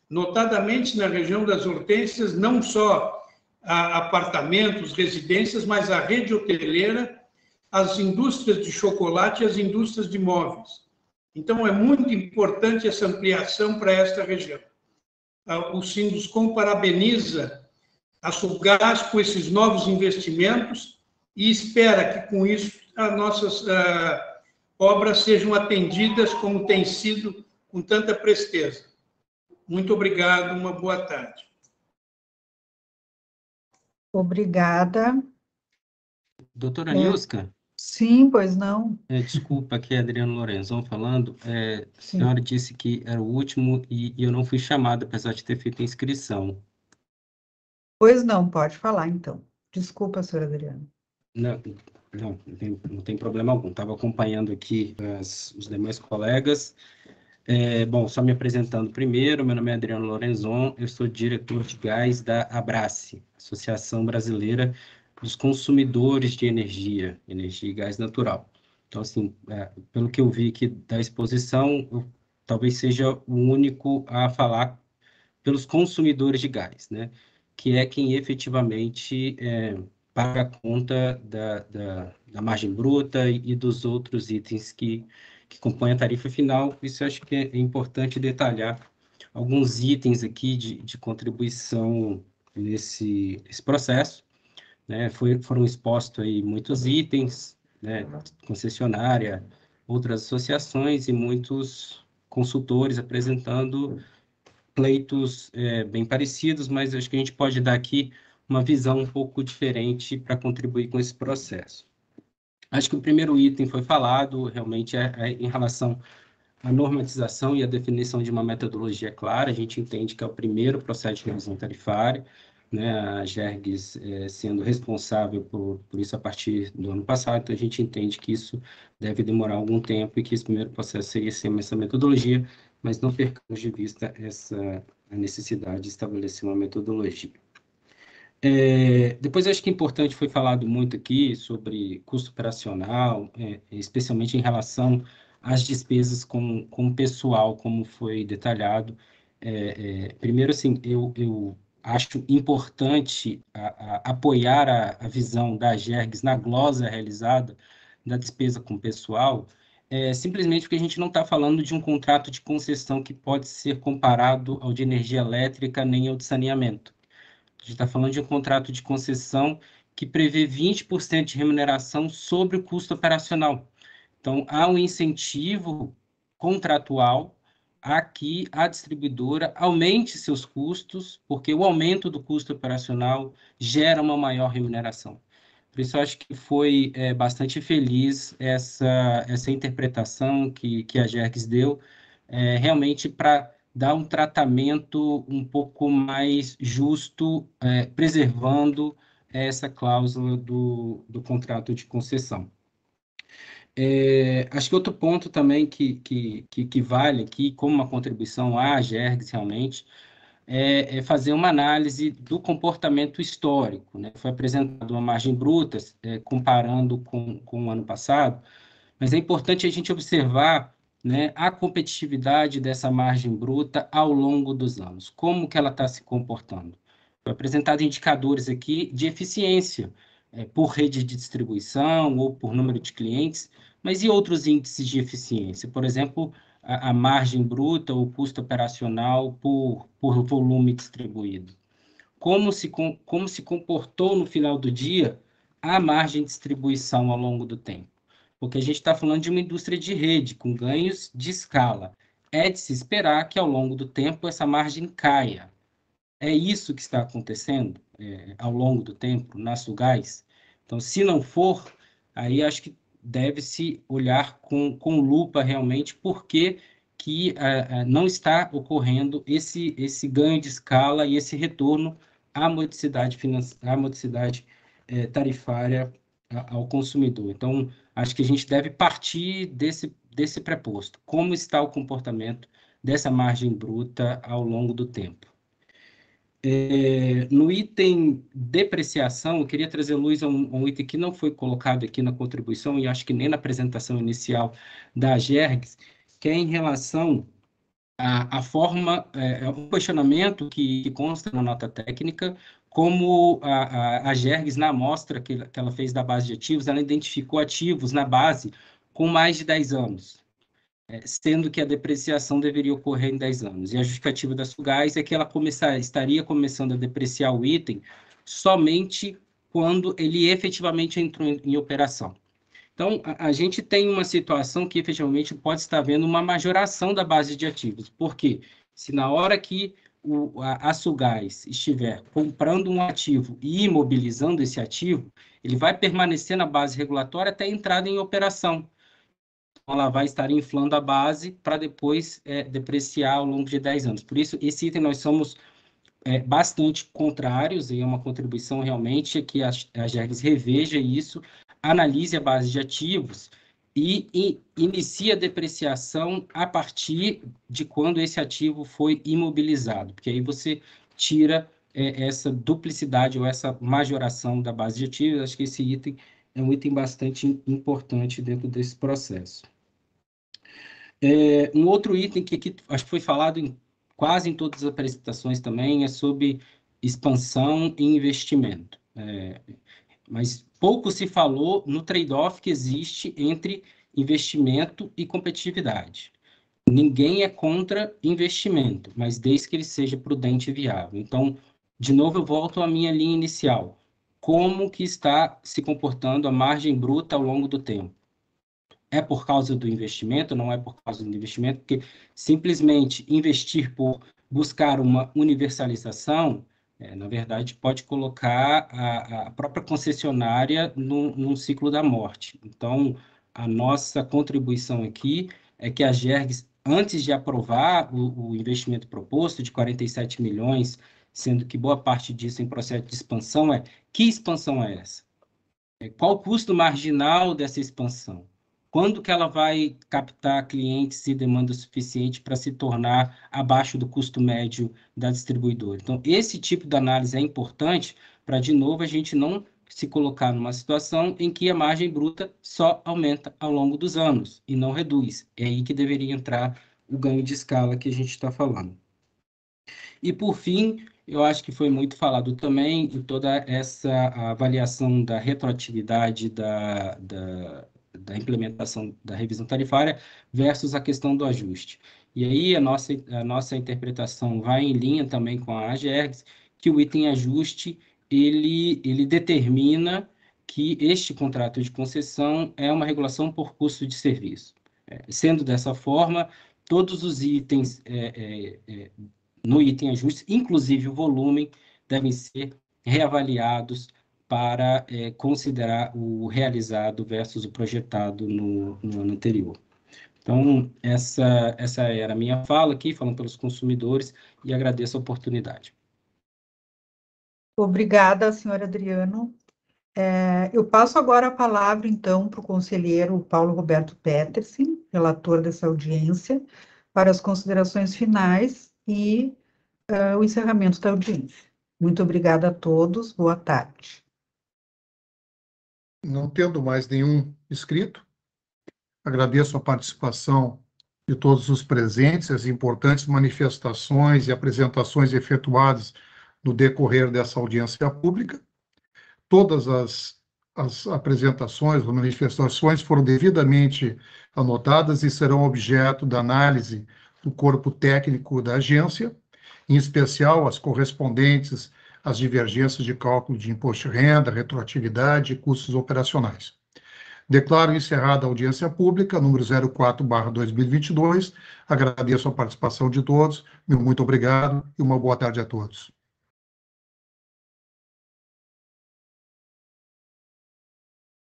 Notadamente, na região das Hortênsias, não só apartamentos, residências, mas a rede hoteleira, as indústrias de chocolate e as indústrias de móveis. Então, é muito importante essa ampliação para esta região. O Sinduscom parabeniza a Sulgás com esses novos investimentos e espera que, com isso, as nossas obras sejam atendidas como tem sido, com tanta presteza. Muito obrigado, uma boa tarde. Obrigada. Doutora Nilska? Sim, pois não. Desculpa, aqui é Adriano Lorenzon falando. A senhora disse que era o último e eu não fui chamada, apesar de ter feito a inscrição. Pois não, pode falar, então. Desculpa, senhor Adriano. Não tem problema algum. Estava acompanhando aqui os demais colegas. Bom, só me apresentando primeiro, meu nome é Adriano Lorenzon, eu sou diretor de gás da ABRACE, Associação Brasileira dos Consumidores de Energia e Gás Natural. Então, assim, pelo que eu vi aqui da exposição, eu talvez seja o único a falar pelos consumidores de gás, né? Que é quem efetivamente paga a conta da margem bruta e dos outros itens que compõem a tarifa final. Isso eu acho que é importante detalhar alguns itens aqui de contribuição nesse processo, né? Foram expostos aí muitos itens, né? Concessionária, outras associações e muitos consultores apresentando pleitos bem parecidos, mas acho que a gente pode dar aqui uma visão um pouco diferente para contribuir com esse processo. Acho que o primeiro item foi falado, realmente, em relação à normatização e à definição de uma metodologia clara. A gente entende que é o primeiro processo de revisão tarifária, né? A AGERGS sendo responsável por isso a partir do ano passado, então a gente entende que isso deve demorar algum tempo e que esse primeiro processo seria sempre essa metodologia, mas não percamos de vista a necessidade de estabelecer uma metodologia. Depois, acho que importante, foi falado muito aqui sobre custo operacional, especialmente em relação às despesas com o pessoal, como foi detalhado. Primeiro, assim, eu acho importante apoiar a visão da Agergs na glosa realizada da despesa com pessoal, simplesmente porque a gente não está falando de um contrato de concessão que pode ser comparado ao de energia elétrica nem ao de saneamento. A gente está falando de um contrato de concessão que prevê 20% de remuneração sobre o custo operacional. Então, há um incentivo contratual a que a distribuidora aumente seus custos, porque o aumento do custo operacional gera uma maior remuneração. Por isso, eu acho que foi bastante feliz essa interpretação que a Agergs deu, realmente para dar um tratamento um pouco mais justo, preservando essa cláusula do contrato de concessão. Acho que outro ponto também que vale aqui, como uma contribuição à Agergs realmente, é fazer uma análise do comportamento histórico, né? Foi apresentada uma margem bruta, comparando com o ano passado, mas é importante a gente observar, né, a competitividade dessa margem bruta ao longo dos anos, como que ela está se comportando. Foi apresentado indicadores aqui de eficiência, por rede de distribuição ou por número de clientes, mas e outros índices de eficiência? Por exemplo, a margem bruta ou custo operacional por volume distribuído. Como se comportou no final do dia a margem de distribuição ao longo do tempo? Porque a gente está falando de uma indústria de rede, com ganhos de escala. É de se esperar que, ao longo do tempo, essa margem caia. É isso que está acontecendo ao longo do tempo na Sulgás? Então, se não for, aí acho que deve-se olhar com lupa realmente porque que não está ocorrendo esse ganho de escala e esse retorno à modicidade tarifária ao consumidor. Então, acho que a gente deve partir desse preposto. Como está o comportamento dessa margem bruta ao longo do tempo? No item depreciação, eu queria trazer luz a um item que não foi colocado aqui na contribuição, e acho que nem na apresentação inicial da Agergs, que é em relação à forma, um questionamento que consta na nota técnica, como a Agergs, na amostra que ela fez da base de ativos, ela identificou ativos na base com mais de 10 anos. Sendo que a depreciação deveria ocorrer em 10 anos. E a justificativa da Sulgás é que ela estaria começando a depreciar o item somente quando ele efetivamente entrou em operação. Então, a gente tem uma situação que efetivamente pode estar havendo uma majoração da base de ativos. Por quê? Se na hora que a Sulgás estiver comprando um ativo e imobilizando esse ativo, ele vai permanecer na base regulatória até a entrada em operação. Ela vai estar inflando a base para depois depreciar ao longo de 10 anos. Por isso, esse item nós somos bastante contrários, e é uma contribuição realmente que a Agergs reveja isso, analise a base de ativos e inicie a depreciação a partir de quando esse ativo foi imobilizado, porque aí você tira essa duplicidade ou essa majoração da base de ativos. Acho que esse item é um item bastante importante dentro desse processo. Um outro item que acho que foi falado quase em todas as apresentações também é sobre expansão e investimento. Mas pouco se falou no trade-off que existe entre investimento e competitividade. Ninguém é contra investimento, mas desde que ele seja prudente e viável. Então, de novo, eu volto à minha linha inicial. Como que está se comportando a margem bruta ao longo do tempo? É por causa do investimento? Não é por causa do investimento? Porque simplesmente investir por buscar uma universalização, na verdade, pode colocar a própria concessionária num ciclo da morte. Então, a nossa contribuição aqui é que a Agergs, antes de aprovar o investimento proposto de 47 milhões, sendo que boa parte disso em processo de expansão, que expansão é essa? Qual o custo marginal dessa expansão? Quando que ela vai captar clientes e demanda suficiente para se tornar abaixo do custo médio da distribuidora? Então, esse tipo de análise é importante para, de novo, a gente não se colocar numa situação em que a margem bruta só aumenta ao longo dos anos e não reduz. É aí que deveria entrar o ganho de escala que a gente está falando. E, por fim, eu acho que foi muito falado também em toda essa avaliação da retroatividade da implementação da revisão tarifária versus a questão do ajuste. E aí a nossa interpretação vai em linha também com a AGERGS, que o item ajuste, ele determina que este contrato de concessão é uma regulação por custo de serviço. Sendo dessa forma, todos os itens no item ajuste, inclusive o volume, devem ser reavaliados para considerar o realizado versus o projetado no ano anterior. Então, essa era a minha fala aqui, falando pelos consumidores, e agradeço a oportunidade. Obrigada, senhor Adriano. Eu passo agora a palavra, então, para o conselheiro Paulo Roberto Petersen, relator dessa audiência, para as considerações finais e o encerramento da audiência. Muito obrigada a todos, boa tarde. Não tendo mais nenhum inscrito, agradeço a participação de todos os presentes, as importantes manifestações e apresentações efetuadas no decorrer dessa audiência pública. Todas as apresentações ou manifestações foram devidamente anotadas e serão objeto da análise do corpo técnico da agência, em especial as correspondentes às divergências de cálculo de imposto de renda, retroatividade e custos operacionais. Declaro encerrada a audiência pública, número 04/2022. Agradeço a participação de todos, muito obrigado e uma boa tarde a todos.